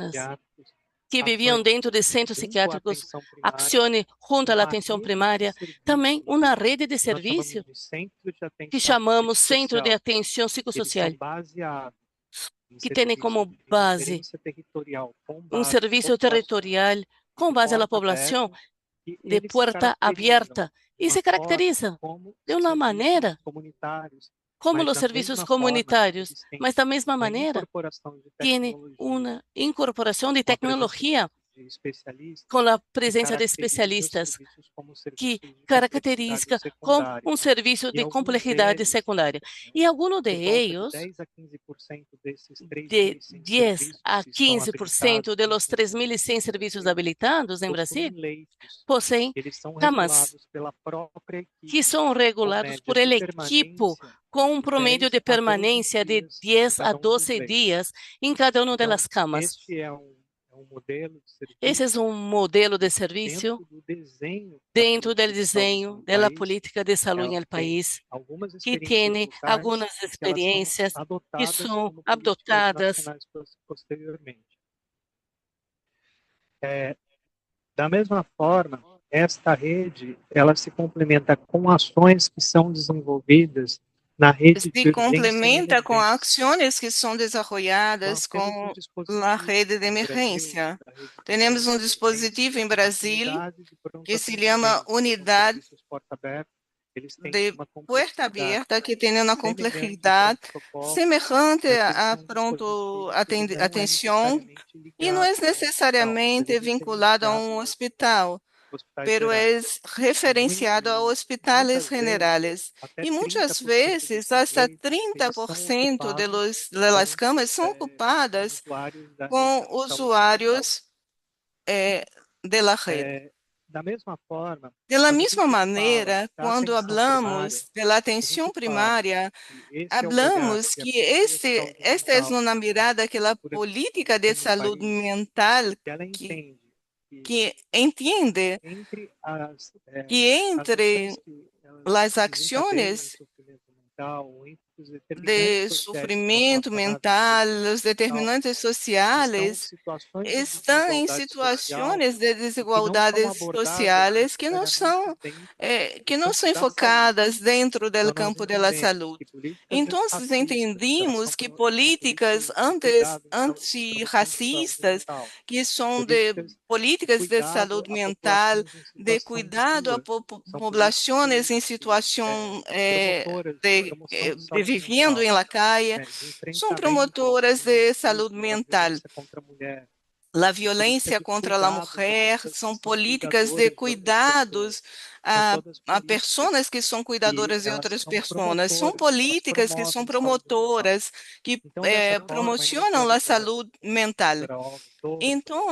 que viviam dentro de centros psiquiátricos, ações junto à atenção primária, também uma rede de serviços que chamamos Centro de Atenção Psicossocial, que tem como base um serviço territorial com base na população de porta aberta e se caracteriza de uma maneira como os serviços comunitários, mas da mesma maneira tem uma incorporação de tecnologia com a presença de especialistas que caracteriza com um serviço de complexidade secundária. E alguns deles, de 10 a 15% de los 3.100 serviços habilitados em Brasil, possuem camas que são regulados por el equipo com um promédio de permanência de 10 a 12 dias em cada uma das camas. Esse é um modelo de serviço dentro do desenho da política de saúde no país, que tem algumas experiências que são adotadas. Da mesma forma, esta rede, ela se complementa com ações que são desenvolvidas na rede se complementa com ações que são desenvolvidas com a rede de emergência. Temos um dispositivo em Brasil que se chama Unidade de Porta Aberta, que tem uma complexidade semelhante a pronto atenção e não é necessariamente vinculado a um hospital, pero es referenciado a hospitales generales. Y muchas veces hasta 30% de las camas son ocupadas con usuarios de la red. De la misma manera, cuando hablamos de la atención primaria, hablamos que esta es una mirada que la política de salud mental que entiende que entre as ações de sofrimento mental, os determinantes sociais, estão em situações de desigualdades sociais que não são enfocadas dentro do campo da saúde. Então, entendimos que políticas antirracistas, que são de políticas de saúde mental, de cuidado a populações em situação de vivendo em la calle, são promotoras de saúde mental. A violência contra a mulher são políticas de cuidados a pessoas que são cuidadoras de outras pessoas. São políticas que são promotoras, que promocionam a saúde mental. Então,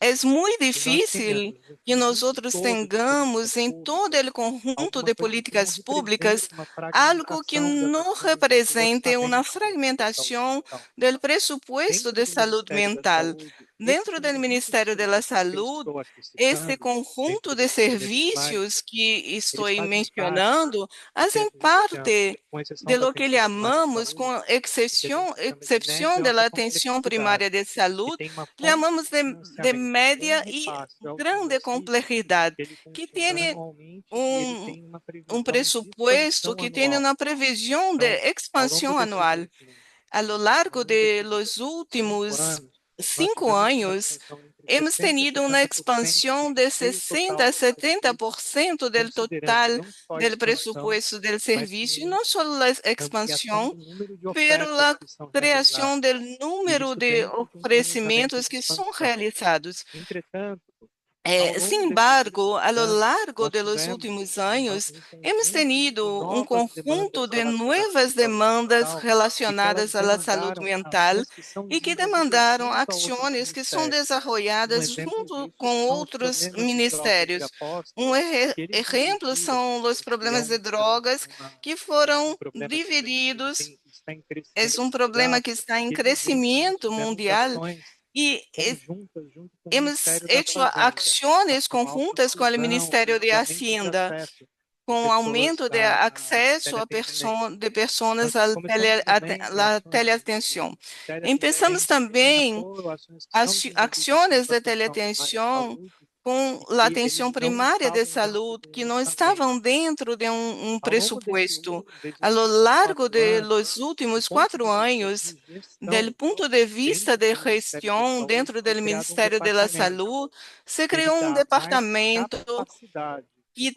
é muito difícil que nós tenhamos em todo o conjunto de políticas públicas algo que não represente uma fragmentação do pressuposto de saúde mental. Dentro do Ministério da Saúde, esse conjunto de serviços que estou mencionando fazem parte de lo que chamamos, com exceção da atenção primária de saúde, chamamos de média e grande complexidade, que tem um pressuposto, que tem uma previsão de expansão anual. a lo largo de los últimos 5 años, hemos tenido una expansión de 60 a 70% del total del presupuesto del servicio, y no solo la expansión, pero la creación del número de ofrecimentos que son realizados. Sin embargo, a lo largo de los últimos años, hemos tenido un conjunto de nuevas demandas relacionadas a la salud mental y que demandaron acciones que son desarrolladas junto con otros ministerios. Um ejemplo são os problemas de drogas que foram divididos. É problema que está em crescimento mundial e hemos hecho acciones conjuntas com o Ministério de Hacienda, com o aumento de acesso de pessoas à teleatenção. Empezamos também ações de teleatenção com a atenção primária de saúde, que não estavam dentro de um pressuposto. A lo largo de los últimos 4 anos, do ponto de vista de gestão dentro do Ministério da Saúde, se criou um departamento que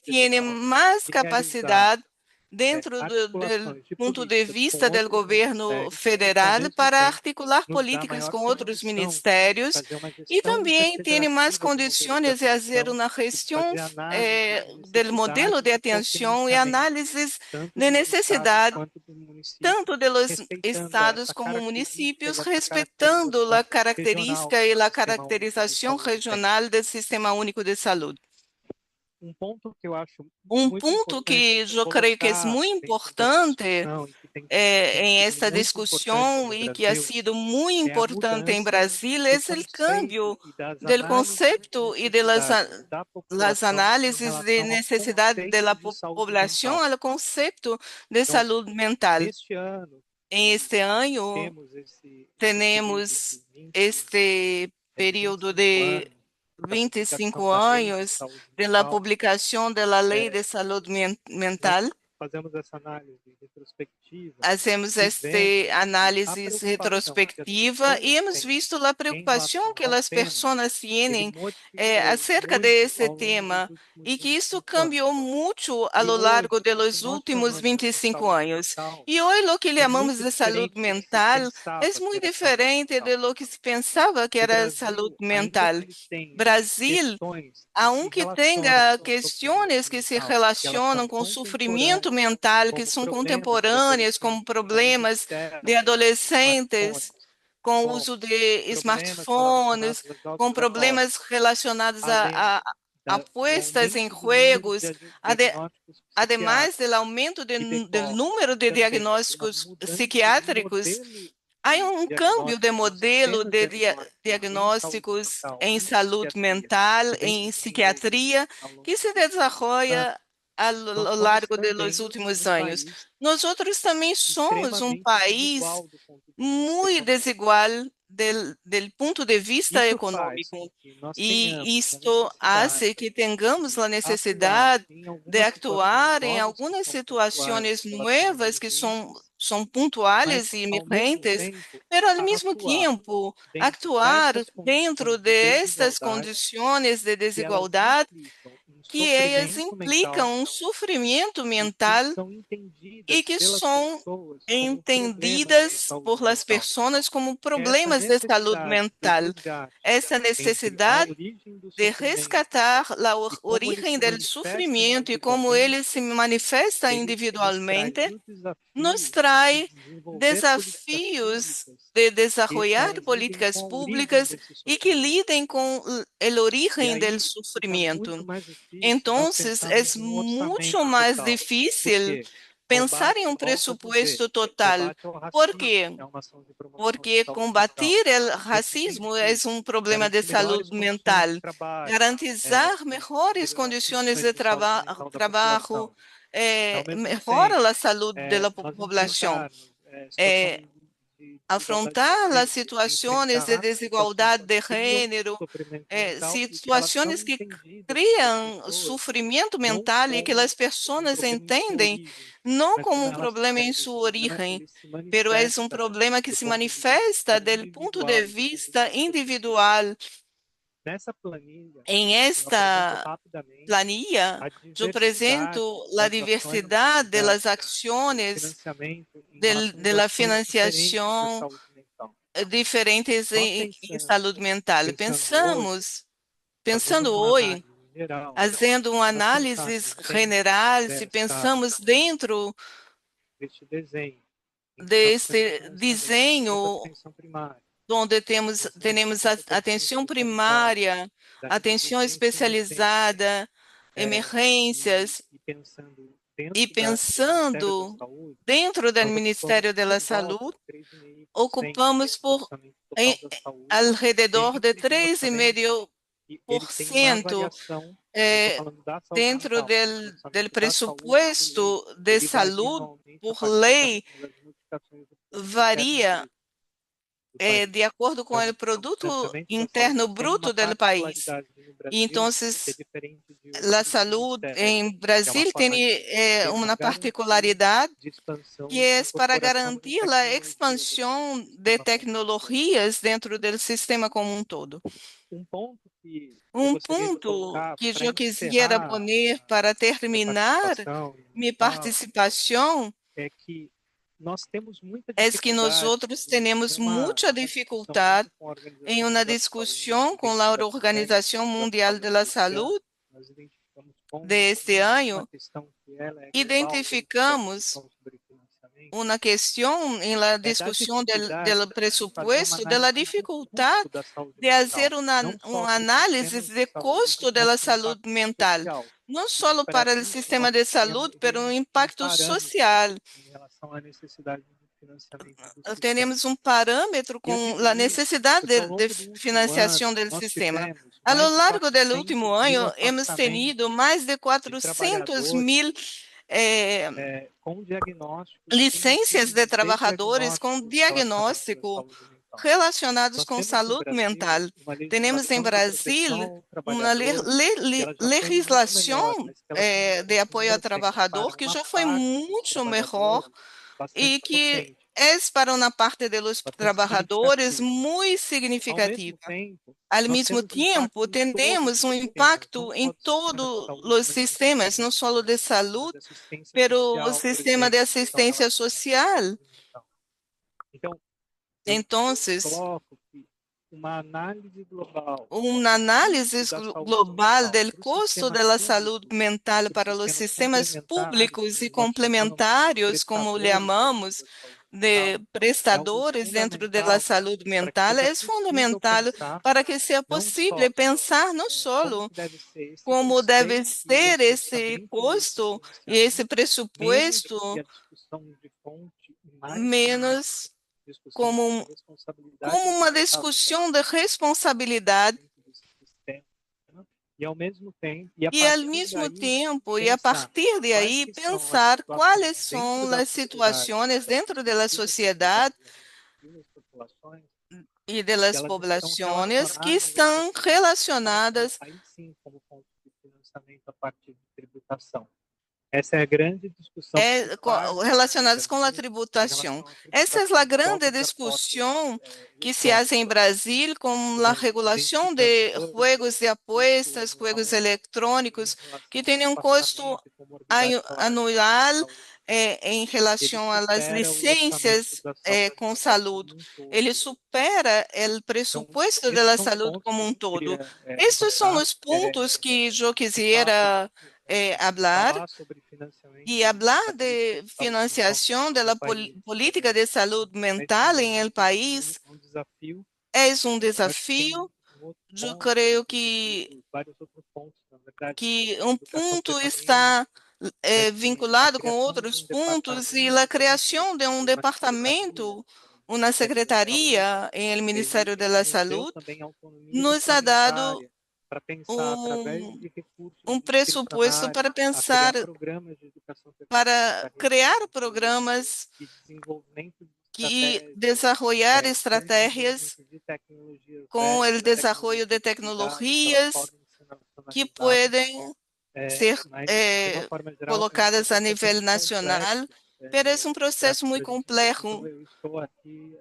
tem mais capacidade dentro do ponto de vista do governo federal para articular políticas com outros ministérios e também tem mais condições de fazer uma gestão do modelo de atenção e análises de necessidade tanto dos estados como municípios, respeitando a característica e a caracterização regional do Sistema Único de Saúde. Ponto que eu creio que é muito importante em esta discussão e que ha sido muito importante em Brasil é o cambio do conceito e das análises de necessidade da população ao conceito de saúde mental. Em este ano, temos este período de 25 anos da publicação da Lei de Saúde Mental. Fazemos essa análise retrospectiva. Hacemos esta análise retrospectiva e hemos visto a preocupação que as pessoas têm acerca desse tema e que isso cambiou muito ao largo dos últimos 25 anos. E hoje o que chamamos de saúde mental é muito diferente de lo que se pensava que era saúde mental. Brasil, aunque tenha questões que se relacionam com sofrimento mental, que são contemporâneas, como problemas de adolescentes com o uso de smartphones, com problemas relacionados a apostas em jogos, ademais do aumento do número de diagnósticos psiquiátricos, há câmbio de modelo de diagnósticos em saúde mental, em psiquiatria, que se desenvolve ao largo dos últimos anos. Nós também somos um país muito desigual do ponto de vista econômico, e isto faz que tenhamos a necessidade de actuar em algumas situações novas que são pontuais e emergentes, mas ao mesmo tempo actuar dentro destas condições de desigualdade que elas implicam um sofrimento mental e que são entendidas por as pessoas como problemas de saúde mental. Essa necessidade de resgatar a origem do sofrimento e como ele se manifesta individualmente nos traz desafios de desenvolver políticas públicas e que lidem com a origem do sofrimento. Então, é muito mais difícil pensar em um pressuposto total. Por quê? Porque combater o racismo é um problema de saúde mental. Garantizar melhores condições de trabalho melhora a saúde da população. afrontar as situações de desigualdade de gênero, situações que criam sofrimento mental e que as pessoas entendem não como um problema em sua origem, mas é um problema que se manifesta do ponto de vista individual. Em esta planilha, eu apresento a diversidade das ações de financiação diferentes em saúde mental. Pensando hoje, fazendo uma análise geral, se pensamos dentro desse desenho, onde temos atenção primária, atenção especializada, emergências, e pensando dentro do Ministério da Saúde, ocupamos por alrededor de 3,5% dentro do pressuposto de saúde por lei, varia de acordo com o produto interno bruto do país. Então, a saúde em Brasil tem uma particularidade que é para garantir a expansão de tecnologias dentro do sistema como um todo. Ponto que eu quisiera poner para terminar minha participação é que nós outros temos muita dificuldade em uma discussão com a Organização Mundial da Saúde deste ano. Identificamos uma questão em la discussão do pressuposto da dificuldade de fazer uma análise de custo da saúde mental, não só para o sistema de saúde, mas um impacto social. Temos parâmetro com a necessidade de financiação do sistema. A lo largo do último ano, hemos tenido mais de 400.000 licenças de trabalhadores com diagnóstico relacionados com saúde mental. Temos em Brasil uma legislação de apoio ao trabalhador que já foi muito melhor e que é para uma parte dos trabalhadores muito significativa. Ao mesmo tempo, temos um impacto em todos os sistemas, não só de saúde, mas o sistema de assistência social. Então, uma análise global do custo da saúde mental para os sistemas públicos e complementários, como lhe chamamos, de prestadores dentro da saúde mental, é fundamental para que seja possível pensar não só como deve ser esse custo e esse pressuposto, menos como uma discussão de responsabilidade e, ao mesmo tempo, e a partir de aí, pensar quais são as situações dentro da sociedade e das populações que estão relacionadas essa é a grande discussão relacionadas com a tributação. Essa é a grande discussão que se faz em Brasil com a regulação de jogos de apostas, jogos eletrônicos, que tem um custo anual em relação às licenças com saúde. Ele supera o pressuposto da saúde como um todo. Estes são os pontos que eu quisiera falar e falar de financiação da política de saúde mental em el país é um desafio. Eu creio que ponto está vinculado com outros pontos e a criação de um departamento, uma secretaria em el Ministério da Saúde nos ha dado pressuposto para pensar, para criar programas y desarrollar estrategias con el desarrollo de tecnologías que pueden ser colocadas a nivel nacional, pero es un proceso muy complejo.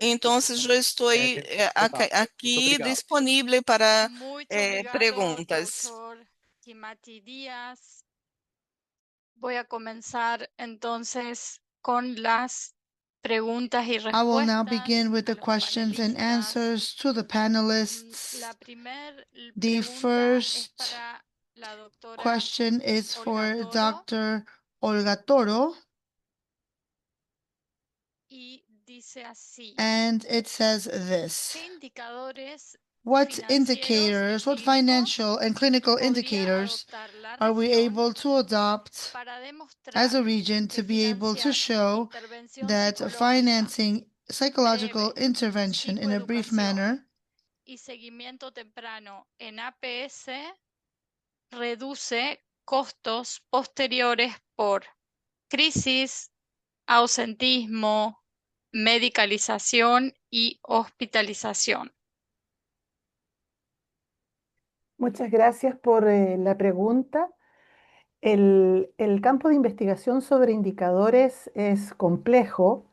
Entonces, yo estoy aquí disponible para Muito obrigado, preguntas. doctor Kimati Díaz. Voy a comenzar entonces con las preguntas y I will now respuestas begin with a the los questions and panelistas. answers to the panelists. La primera The pregunta es first para la doctora question is Olga for Toro Dr. Olga Toro, y dice así: and it says this. ¿Qué indicadores What financieros y indicators, what clínicos financial and clinical podría indicators adoptar la are we región able to adopt para as demostrar a region que to be able to financiar show intervención that psicológica financing psychological breve, intervention in a brief psicoeducación manner y seguimiento temprano en APS reduce costos posteriores por crisis, ausentismo, medicalización y hospitalización? Muchas gracias por la pregunta. El campo de investigación sobre indicadores es complejo.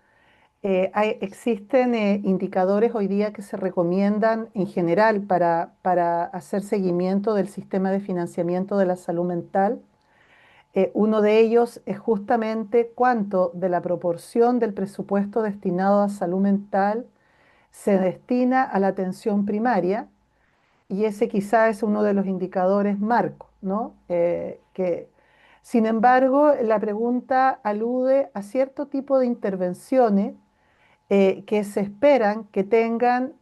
Existen indicadores hoy día que se recomiendan en general para hacer seguimiento del sistema de financiamiento de la salud mental. Uno de ellos es justamente cuánto de la proporción del presupuesto destinado a salud mental se destina a la atención primaria, y ese quizá es uno de los indicadores marco, ¿no? Sin embargo, la pregunta alude a cierto tipo de intervenciones que se esperan que tengan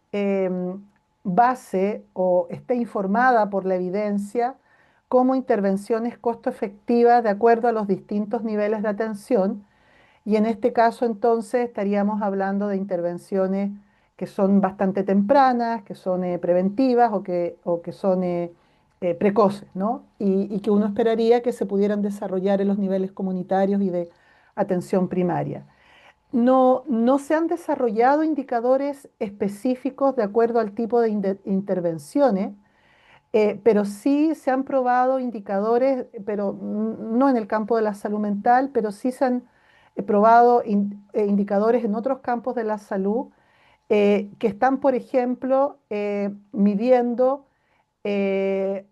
base o esté informada por la evidencia como intervenciones costo efectivas de acuerdo a los distintos niveles de atención, y en este caso entonces estaríamos hablando de intervenciones que son bastante tempranas, que son preventivas o que son precoces, ¿no? Y que uno esperaría que se pudieran desarrollar en los niveles comunitarios y de atención primaria. No se han desarrollado indicadores específicos de acuerdo al tipo de intervenciones, pero sí se han probado indicadores, pero no en el campo de la salud mental, pero sí se han probado indicadores en otros campos de la salud que están, por ejemplo, midiendo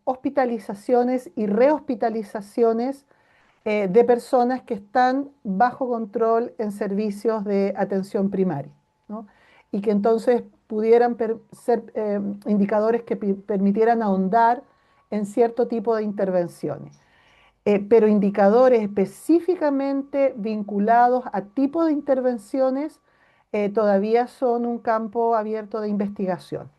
hospitalizaciones y rehospitalizaciones de personas que están bajo control en servicios de atención primaria, ¿no? Y que entonces pudieran ser indicadores que permitieran ahondar en cierto tipo de intervenciones. Pero indicadores específicamente vinculados a tipo de intervenciones todavía son un campo abierto de investigación.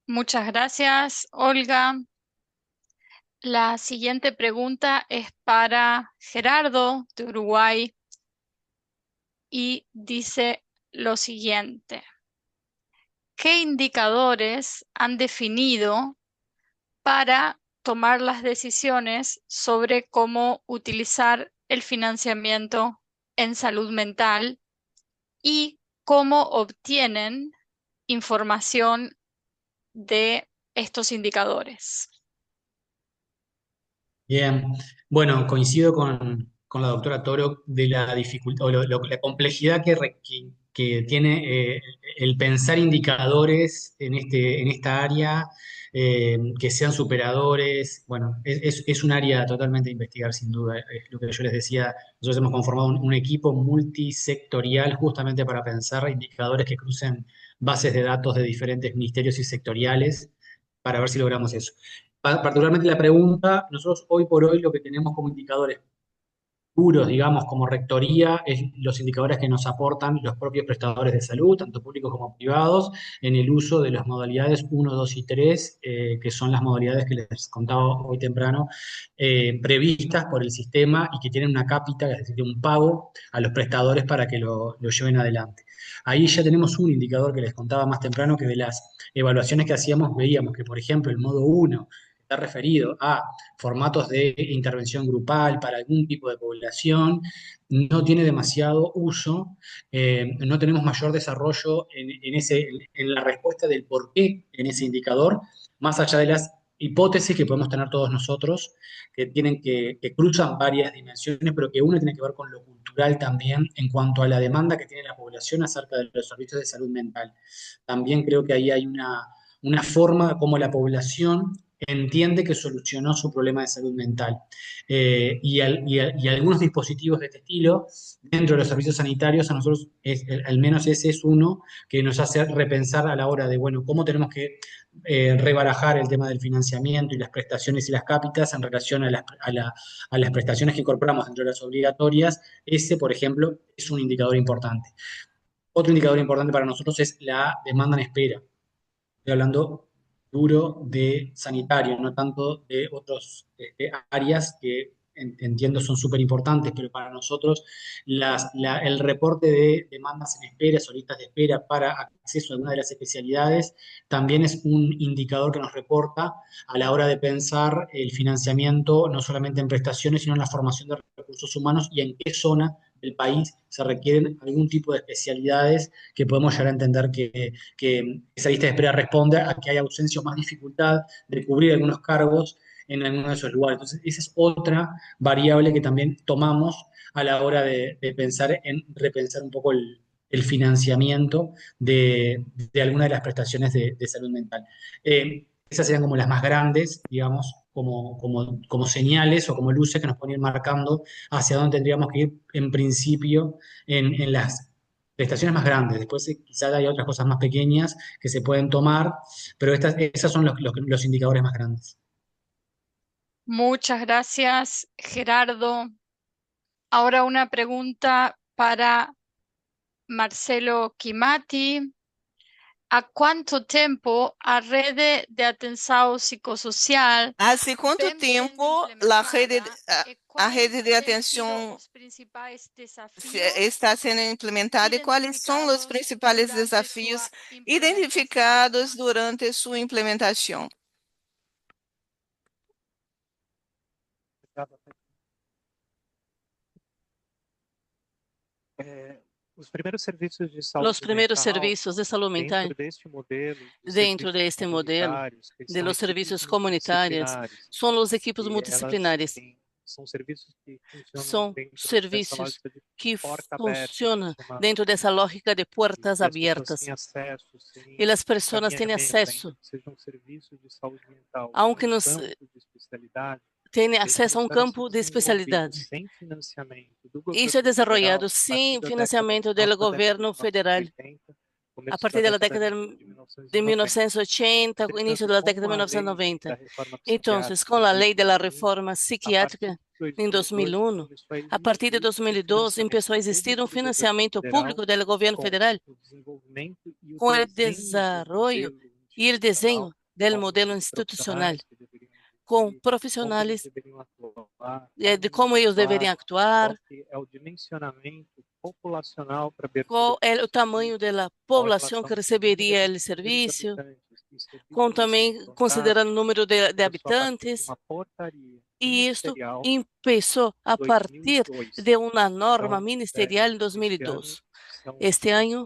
Muchas gracias, Olga. La siguiente pregunta es para Gerardo de Uruguay y dice lo siguiente: ¿qué indicadores han definido para tomar las decisiones sobre cómo utilizar el financiamiento en salud mental y cómo obtienen información de estos indicadores? Bien, bueno, coincido con la doctora Toro de la dificultad o la complejidad que tiene el pensar indicadores en esta área, que sean superadores. Bueno, es un área totalmente de investigar, sin duda. Es lo que yo les decía, nosotros hemos conformado un equipo multisectorial justamente para pensar indicadores que crucen bases de datos de diferentes ministerios y sectoriales para ver si logramos eso. Particularmente la pregunta, nosotros hoy por hoy lo que tenemos como indicadores puros, digamos, como rectoría, es los indicadores que nos aportan los propios prestadores de salud, tanto públicos como privados, en el uso de las modalidades 1, 2 y 3, que son las modalidades que les contaba hoy temprano, previstas por el sistema y que tienen una cápita, es decir, un pago a los prestadores para que lo lleven adelante. Ahí ya tenemos un indicador que les contaba más temprano, que de las evaluaciones que hacíamos veíamos que, por ejemplo, el modo 1 está referido a formatos de intervención grupal para algún tipo de población, no tiene demasiado uso, no tenemos mayor desarrollo en la respuesta del por qué en ese indicador, más allá de las hipótesis que podemos tener todos nosotros, que cruzan varias dimensiones, pero que una tiene que ver con lo cultural también en cuanto a la demanda que tiene la población acerca de los servicios de salud mental. También creo que ahí hay una forma como la población entiende que solucionó su problema de salud mental. Y algunos dispositivos de este estilo, dentro de los servicios sanitarios, a nosotros, al menos ese es uno que nos hace repensar a la hora de, bueno, cómo tenemos que rebarajar el tema del financiamiento y las prestaciones y las cápitas en relación a las prestaciones que incorporamos dentro de las obligatorias. Ese, por ejemplo, es un indicador importante. Otro indicador importante para nosotros es la demanda en espera. Estoy hablando duro de sanitario, no tanto de otras áreas que entiendo son súper importantes, pero para nosotros el reporte de demandas en espera, o listas de espera para acceso a alguna de las especialidades, también es un indicador que nos reporta a la hora de pensar el financiamiento, no solamente en prestaciones, sino en la formación de recursos humanos y en qué zona del país se requieren algún tipo de especialidades que podemos llegar a entender que esa lista de espera responde a que hay ausencia o más dificultad de cubrir algunos cargos en alguno de esos lugares. Entonces, esa es otra variable que también tomamos a la hora de pensar en repensar un poco el financiamiento de alguna de las prestaciones de salud mental. Esas serían como las más grandes, digamos, como señales o como luces que nos pueden ir marcando hacia dónde tendríamos que ir en principio en las prestaciones más grandes. Después quizás hay otras cosas más pequeñas que se pueden tomar, pero esas son los indicadores más grandes. Muchas gracias, Gerardo. Ahora una pregunta para Marcelo Chimati. Há quanto tempo a rede de atenção psicossocial ¿Hace cuánto tiempo a rede de atención está siendo implementada y cuáles son los principales desafíos identificados durante su implementación? Os primeiros serviços de saúde mental dentro de este modelo de los servicios comunitarios son los equipos multidisciplinares. São serviços que funcionam dentro dessa lógica de portas abertas. E as pessoas têm acesso, aunque nos têm acesso a campo de especialidade. Isso é desenvolvido sem financiamento do governo federal. A partir da década de 1980, início da década de 1990. Então, com a lei da reforma psiquiátrica em 2001, a partir de 2002, começou a existir financiamento público do governo federal com o desenvolvimento e o desenho do modelo institucional, com profissionais de como eles deveriam actuar, qual é o tamanho da população que receberia o serviço, com também considerando o número de habitantes. E isso começou a partir de uma norma ministerial em 2002. Este ano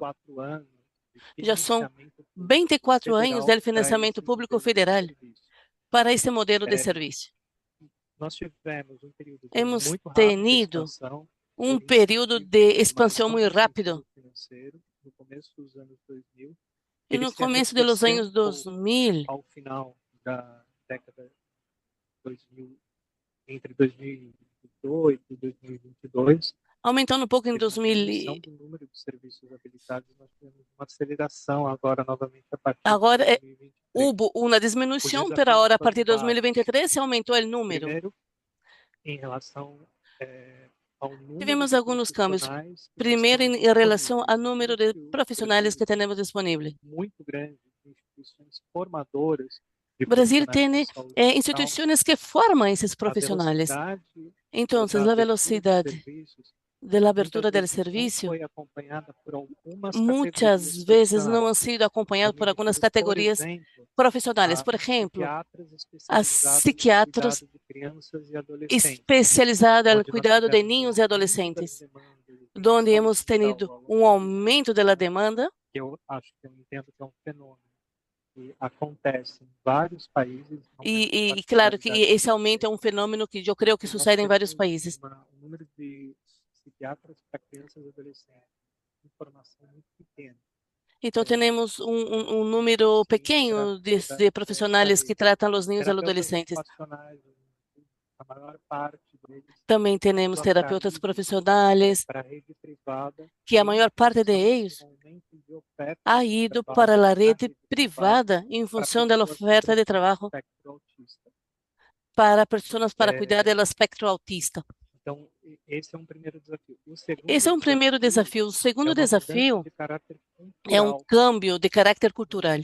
já são 24 anos do financiamento público federal para esse modelo de serviço. Hemos tenido período de expansão muito rápido. E no começo dos anos 2000, ao final da década 2000, entre 2018 e 2022, aumentando um pouco em 2000. Do número de serviços habilitados, nós tivemos uma aceleração agora novamente a partir agora de 2023. Houve uma diminuição, mas agora a partir de 2023 se aumentou o número. Primeiro, em relação ao número Tivemos de alguns cambios. profissionais que Primeiro, nós em temos relação ao disponível. número de profissionais que temos disponível. Muito grande de instituições formadoras de O Brasil tem profissionais de saúde mental, instituições que formam esses a profissionais. velocidade Então, da a abertura de velocidade serviços da abertura do muitas vezes não serviço foi acompanhada por algumas muitas categorias vezes não profissionais. ha sido acompanhado por algumas Por categorias exemplo, profissionais, por exemplo, as psiquiatras especializadas no cuidado de ninhos e adolescentes, onde hemos tenido aumento da demanda. Que eu acho que eu entendo que é fenômeno que acontece em vários países. E claro que esse aumento é fenômeno que eu creio que sucede em vários países. O número de psiquiatras para crianças e adolescentes, informação muito pequena. Então, temos número pequeno de profissionais que tratam os ninhos e adolescentes. A maior parte deles também temos terapeutas profissionais, que a maior parte deles ha ido para a rede privada em função da oferta de trabalho para pessoas para cuidar do espectro autista. Então, esse é primeiro desafio. Esse é primeiro desafio. O segundo desafio é câmbio de caráter cultural.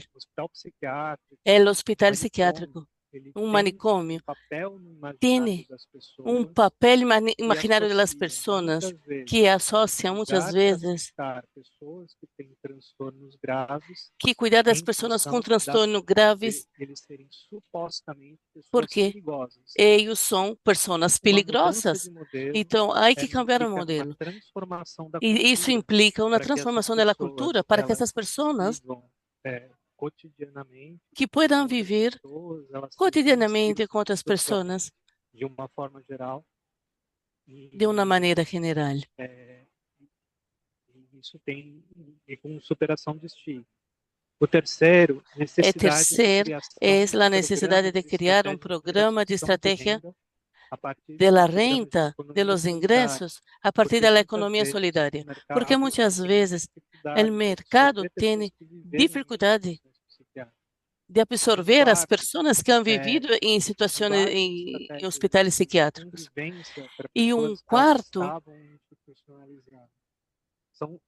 É o hospital psiquiátrico. Manicômio tem papel imaginário das pessoas que associam muitas vezes que cuidar das pessoas com transtornos graves porque eles são pessoas perigosas. Então, há que cambiar o modelo. E isso implica uma transformação da cultura para que essas pessoas que possam viver cotidianamente com outras pessoas de uma forma geral, de uma maneira general. Isso tem com superação de estigma. O terceiro é a necessidade de criar programa de estratégia da renta, dos ingressos, a partir da economia solidária. Porque muitas vezes o mercado tem dificuldade de absorver as pessoas que han vivido em situações em hospitais psiquiátricos. E quarto são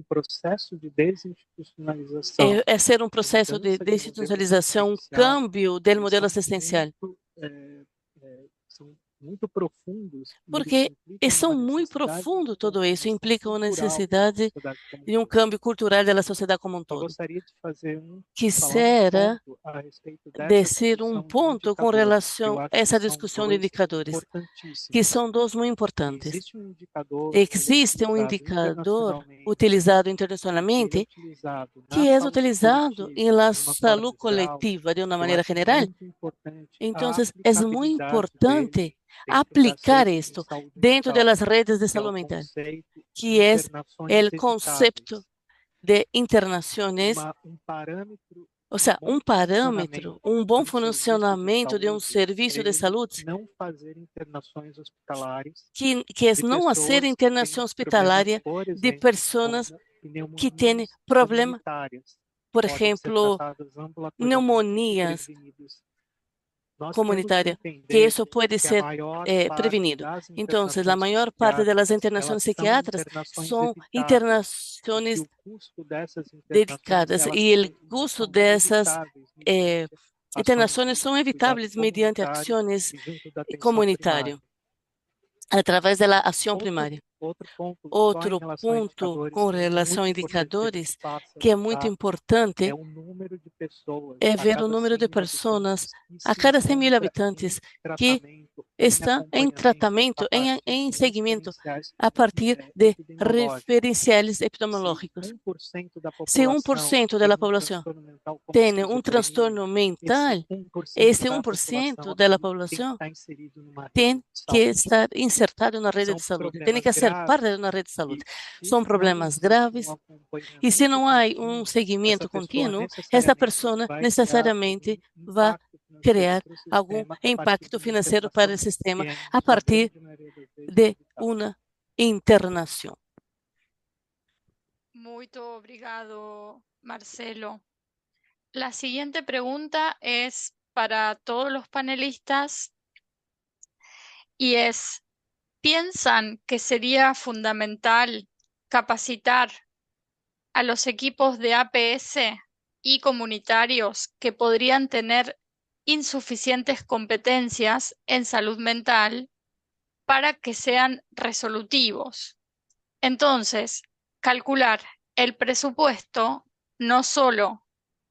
processo de desinstitucionalização. É ser processo de desinstitucionalização, câmbio do modelo assistencial. São muito profundos. Porque são muito profundos tudo isso, implica uma necessidade de câmbio cultural da sociedade como todo. Eu gostaria de fazer Quisiera dizer ponto com relação a essa discussão de indicadores, que são dois muito importantes. Existe indicador utilizado internacionalmente que é utilizado na saúde coletiva de uma maneira geral. Então, é muito importante aplicar isto dentro das redes de saúde mental, que é o conceito de internações, ou seja, parâmetro, bom funcionamento de serviço de saúde, não fazer internações hospitalares, que é não fazer internação hospitalária de pessoas que têm problemas, por exemplo, pneumonias comunitária, que isso pode ser prevenido. Então, a maior parte das internações psiquiátricas são internações dedicadas e o custo dessas internações são evitáveis mediante ações comunitárias, através da ação primária. Outro ponto com relação a indicadores que é muito importante é ver o número de pessoas a cada 100.000 habitantes que estão em tratamento, em seguimento, a partir de referenciais epidemiológicos. Se 1% da população tem transtorno mental, esse 1% da população tem que estar insertado na rede de saúde, tem que ser parte de uma rede de saúde. São problemas graves e se não há seguimento contínuo, essa pessoa necessariamente vai criar algum impacto financeiro para o sistema a partir de uma internação. Muito obrigado, Marcelo. La siguiente pregunta es para todos los panelistas y es: ¿piensan que sería fundamental capacitar a los equipos de APS y comunitarios que podrían tener insuficientes competencias en salud mental para que sean resolutivos? Entonces, calcular el presupuesto no solo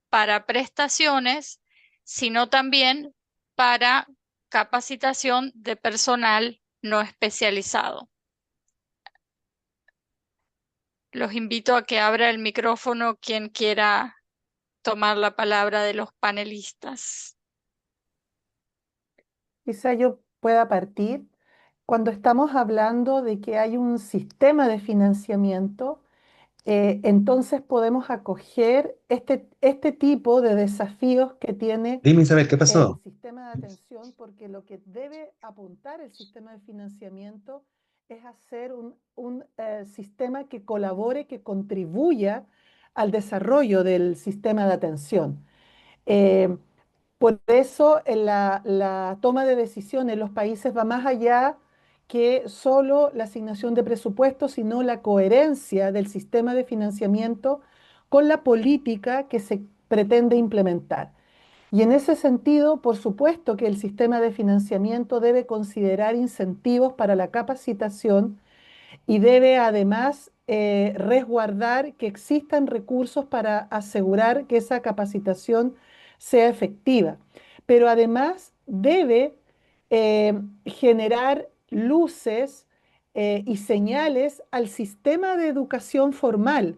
para prestaciones, sino también para capacitación de personal no especializado. Los invito a que abra el micrófono quien quiera tomar la palabra de los panelistas. Quizá yo pueda partir. Cuando estamos hablando de que hay un sistema de financiamiento, entonces podemos acoger este tipo de desafíos que tiene Dime, Isabel, ¿qué el pasó? sistema de atención, porque lo que debe apuntar el sistema de financiamiento es hacer un sistema que colabore, que contribuya al desarrollo del sistema de atención. Eh, por eso la toma de decisiones en los países va más allá que solo la asignación de presupuestos, sino la coherencia del sistema de financiamiento con la política que se pretende implementar. Y en ese sentido, por supuesto que el sistema de financiamiento debe considerar incentivos para la capacitación y debe además resguardar que existan recursos para asegurar que esa capacitación sea efectiva. Pero además debe generar luces y señales al sistema de educación formal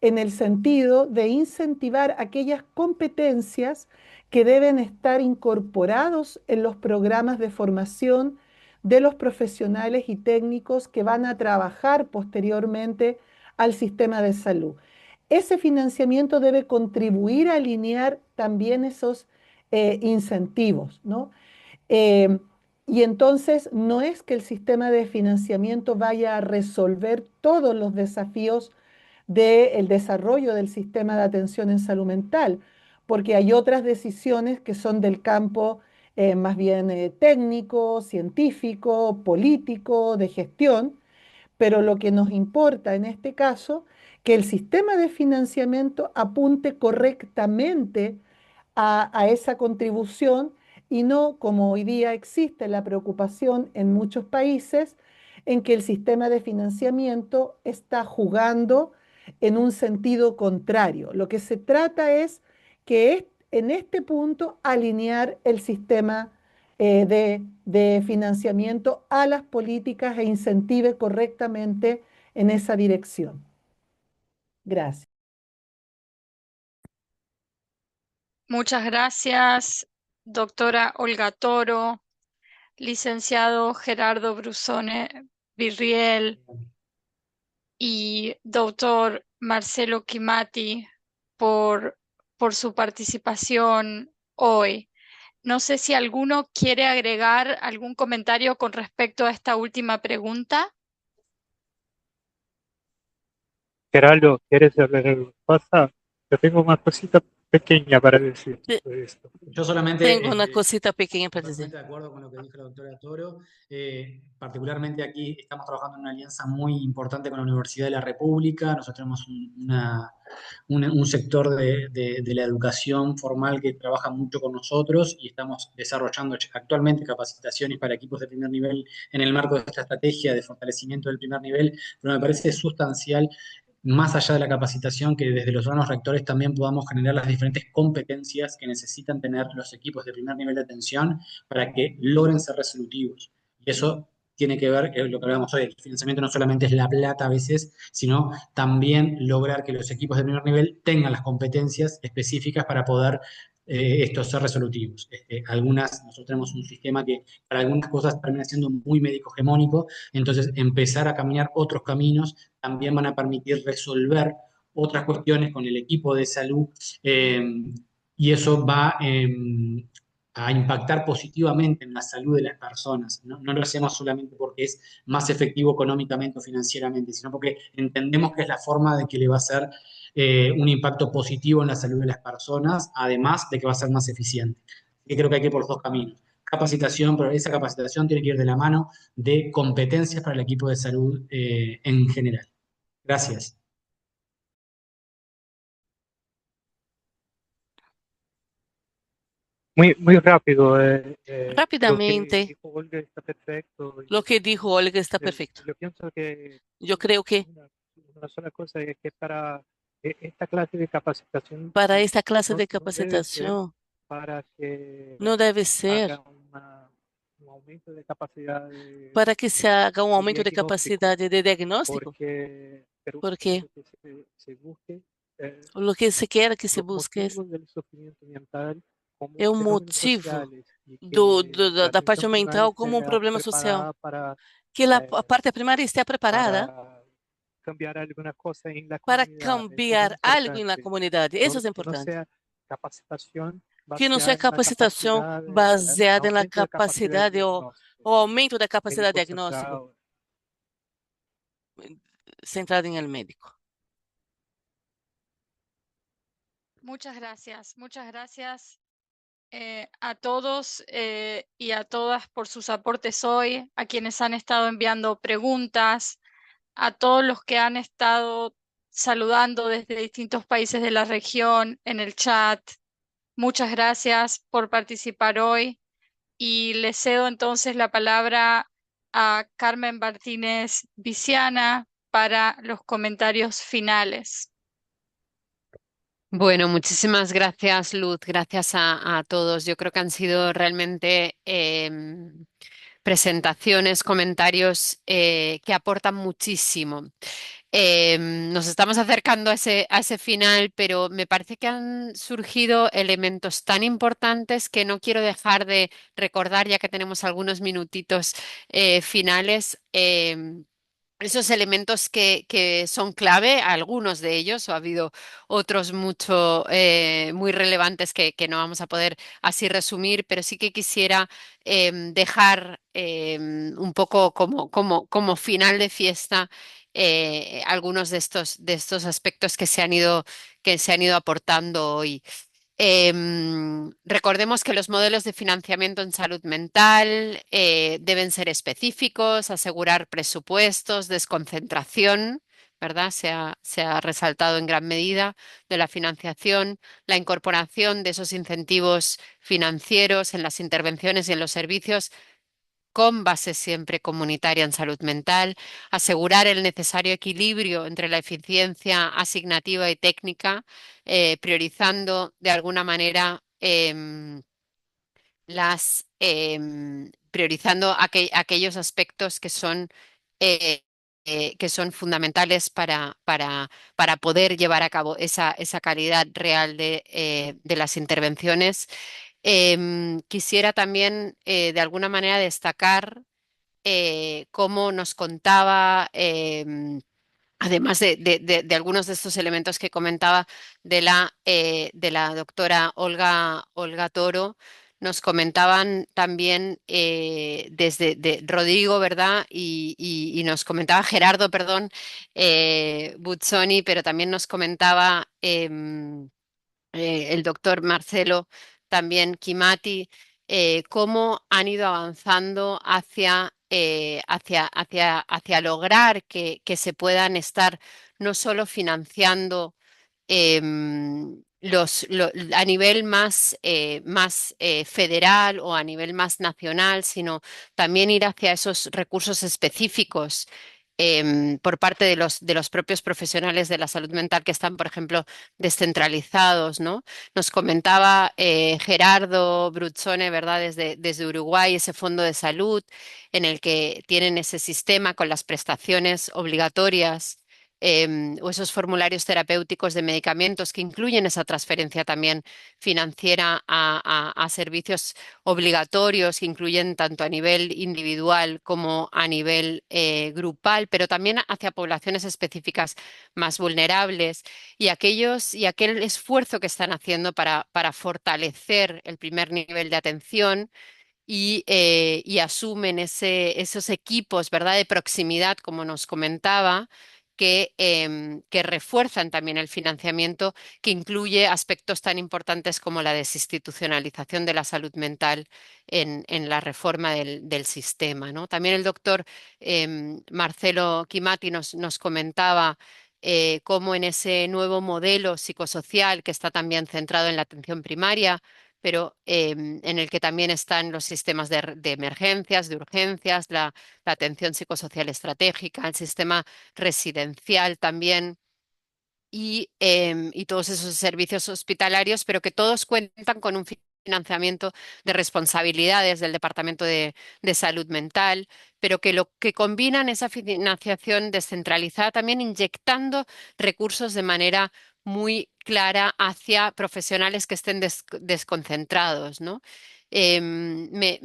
en el sentido de incentivar aquellas competencias que deben estar incorporados en los programas de formación de los profesionales y técnicos que van a trabajar posteriormente al sistema de salud. Ese financiamiento debe contribuir a alinear también esos incentivos, ¿no? Eh, y entonces no es que el sistema de financiamiento vaya a resolver todos los desafíos del desarrollo del sistema de atención en salud mental, porque hay otras decisiones que son del campo más bien técnico, científico, político, de gestión, pero lo que nos importa en este caso, que el sistema de financiamiento apunte correctamente a esa contribución y no como hoy día existe la preocupación en muchos países en que el sistema de financiamiento está jugando en un sentido contrario. Lo que se trata es que en este punto alinear el sistema de financiamiento a las políticas e incentive correctamente en esa dirección. Gracias. Muchas gracias, doctora Olga Toro, licenciado Gerardo Brusone Virriel y doctor Marcelo Quimati por su participación hoy. No sé si alguno quiere agregar algún comentario con respecto a esta última pregunta. Gerardo, ¿quieres hablar algo? Pasa, yo tengo una cosita pequeña para decir sobre esto. Yo solamente, Tengo una cosita pequeña para decir. totalmente de acuerdo con lo que dijo la doctora Toro. Particularmente aquí estamos trabajando en una alianza muy importante con la Universidad de la República. Nosotros tenemos un sector de la educación formal que trabaja mucho con nosotros y estamos desarrollando actualmente capacitaciones para equipos de primer nivel en el marco de esta estrategia de fortalecimiento del primer nivel, pero me parece sustancial más allá de la capacitación, que desde los órganos rectores también podamos generar las diferentes competencias que necesitan tener los equipos de primer nivel de atención para que logren ser resolutivos. Y eso tiene que ver, lo que hablamos hoy, el financiamiento no solamente es la plata a veces, sino también lograr que los equipos de primer nivel tengan las competencias específicas para poder estos ser resolutivos. Nosotros tenemos un sistema que para algunas cosas termina siendo muy médico hegemónico, entonces empezar a caminar otros caminos también van a permitir resolver otras cuestiones con el equipo de salud eh, y eso va a impactar positivamente en la salud de las personas. ¿No? No lo hacemos solamente porque es más efectivo económicamente o financieramente, sino porque entendemos que es la forma de que le va a ser un impacto positivo en la salud de las personas, además de que va a ser más eficiente. Y creo que hay que ir por los dos caminos. Capacitación, pero esa capacitación tiene que ir de la mano de competencias para el equipo de salud en general. Gracias. Muy rápido. Rápidamente, Lo que dijo Olga está perfecto. lo que dijo Olga está perfecto. Yo pienso que Yo creo que una sola cosa es que para esta clase de capacitación Para esta clase no, de no debe ser capacitación para que no debe ser haga un aumento de capacidad para que se haga un de aumento de diagnóstico, capacidad de diagnóstico, porque pero que se busque lo que se quiere que se los busque motivos del sufrimiento mental é como o fenómenos motivo sociales y que la da parte atención primaria mental como um esté problema social. preparada Que a parte primária esteja preparada para cambiar alguna cosa en la para comunidad. Eso es muy cambiar algo na importante. comunidade. Isso é Que no importante. sea capacitación Que não seja baseada en la capacitação capacidad, baseada na aumento de capacidad de capacidade ou diagnóstico aumento da capacidade médico diagnóstico central. centrado em el médico. Muchas gracias a todos y a todas por sus aportes hoy, a quienes han estado enviando preguntas, a todos los que han estado saludando desde distintos países de la región en el chat. Muchas gracias por participar hoy y le cedo entonces la palabra a Carmen Martínez Viciana para los comentarios finales. Bueno, muchísimas gracias, Luz. Gracias a todos. Yo creo que han sido realmente presentaciones, comentarios que aportan muchísimo. Nos estamos acercando a ese final, pero me parece que han surgido elementos tan importantes que no quiero dejar de recordar, ya que tenemos algunos minutitos finales. Esos elementos que son clave, algunos de ellos, o ha habido otros muy relevantes que no vamos a poder así resumir, pero sí que quisiera dejar un poco como final de fiesta algunos de estos aspectos que se han ido aportando hoy. Recordemos que los modelos de financiamiento en salud mental deben ser específicos, asegurar presupuestos, desconcentración, ¿verdad? Se ha resaltado en gran medida de la financiación, la incorporación de esos incentivos financieros en las intervenciones y en los servicios con base siempre comunitaria en salud mental, asegurar el necesario equilibrio entre la eficiencia asignativa y técnica, priorizando de alguna manera priorizando aquellos aspectos eh, que son fundamentales para poder llevar a cabo esa calidad real de las intervenciones. Quisiera también de alguna manera destacar cómo nos contaba, además de algunos de estos elementos que comentaba de la doctora Olga Toro, nos comentaban también desde Rodrigo, ¿verdad? Y nos comentaba Gerardo, perdón, Buzzoni, pero también nos comentaba el doctor Marcelo, también Kimati, cómo han ido avanzando hacia lograr que se puedan estar no solo financiando a nivel más federal o a nivel más nacional, sino también ir hacia esos recursos específicos por parte de los propios profesionales de la salud mental que están, por ejemplo, descentralizados, ¿no? Nos comentaba Gerardo Bruzzone, ¿verdad? Desde Uruguay, ese fondo de salud en el que tienen ese sistema con las prestaciones obligatorias o esos formularios terapéuticos de medicamentos que incluyen esa transferencia también financiera a servicios obligatorios que incluyen tanto a nivel individual como a nivel grupal, pero también hacia poblaciones específicas más vulnerables y aquel esfuerzo que están haciendo para fortalecer el primer nivel de atención y asumen esos equipos, ¿verdad?, de proximidad, como nos comentaba, que refuerzan también el financiamiento, que incluye aspectos tan importantes como la desinstitucionalización de la salud mental en la reforma del sistema, ¿no? También el doctor Marcelo Kimati nos comentaba cómo en ese nuevo modelo psicosocial que está también centrado en la atención primaria, pero en el que también están los sistemas de emergencias, de urgencias, la atención psicosocial estratégica, el sistema residencial también y todos esos servicios hospitalarios, pero que todos cuentan con un financiamiento de responsabilidades del Departamento de Salud Mental, pero que lo que combinan esa financiación descentralizada también inyectando recursos de manera muy clara hacia profesionales que estén desconcentrados, ¿no? Me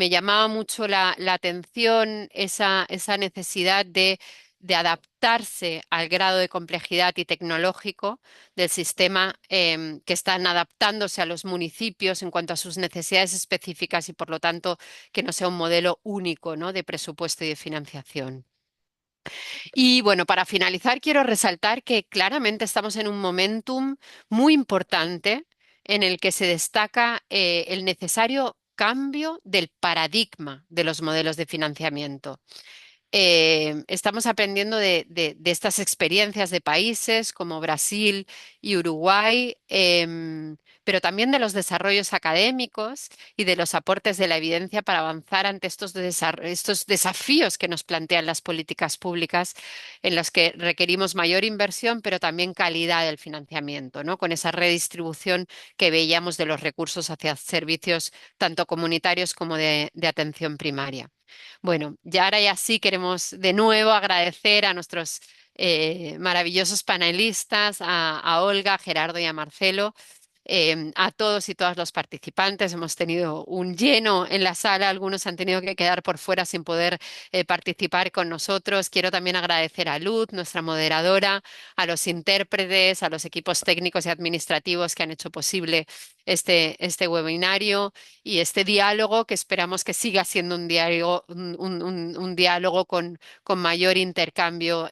llamaba mucho la atención esa necesidad de adaptarse al grado de complejidad y tecnológico del sistema, que están adaptándose a los municipios en cuanto a sus necesidades específicas y por lo tanto que no sea un modelo único, ¿no?, de presupuesto y de financiación. Y bueno, para finalizar, quiero resaltar que claramente estamos en un momentum muy importante en el que se destaca el necesario cambio del paradigma de los modelos de financiamiento. Estamos aprendiendo de estas experiencias de países como Brasil y Uruguay, pero también de los desarrollos académicos y de los aportes de la evidencia para avanzar ante estos desafíos que nos plantean las políticas públicas, en los que requerimos mayor inversión, pero también calidad del financiamiento, ¿no? Con esa redistribución que veíamos de los recursos hacia servicios tanto comunitarios como de atención primaria. Bueno, ya ahora ya sí queremos de nuevo agradecer a nuestros maravillosos panelistas, a Olga, a Gerardo y a Marcelo, a todos y todas los participantes. Hemos tenido un lleno en la sala, algunos han tenido que quedar por fuera sin poder participar con nosotros. Quiero también agradecer a Luz, nuestra moderadora, a los intérpretes, a los equipos técnicos y administrativos que han hecho posible este webinario y este diálogo, que esperamos que siga siendo un diálogo, un diálogo con mayor intercambio.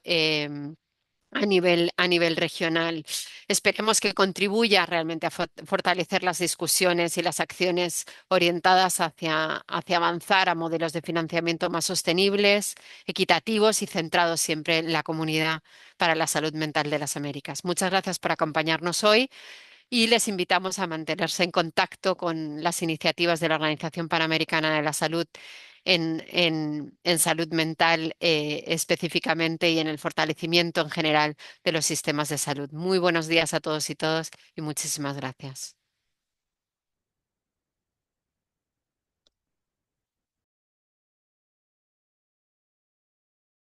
A nivel regional. Esperemos que contribuya realmente a fortalecer las discusiones y las acciones orientadas hacia avanzar a modelos de financiamiento más sostenibles, equitativos y centrados siempre en la comunidad para la salud mental de las Américas. Muchas gracias por acompañarnos hoy y les invitamos a mantenerse en contacto con las iniciativas de la Organización Panamericana de la Salud en salud mental, específicamente, y en el fortalecimiento en general de los sistemas de salud. Muy buenos días a todos y todas y muchísimas gracias.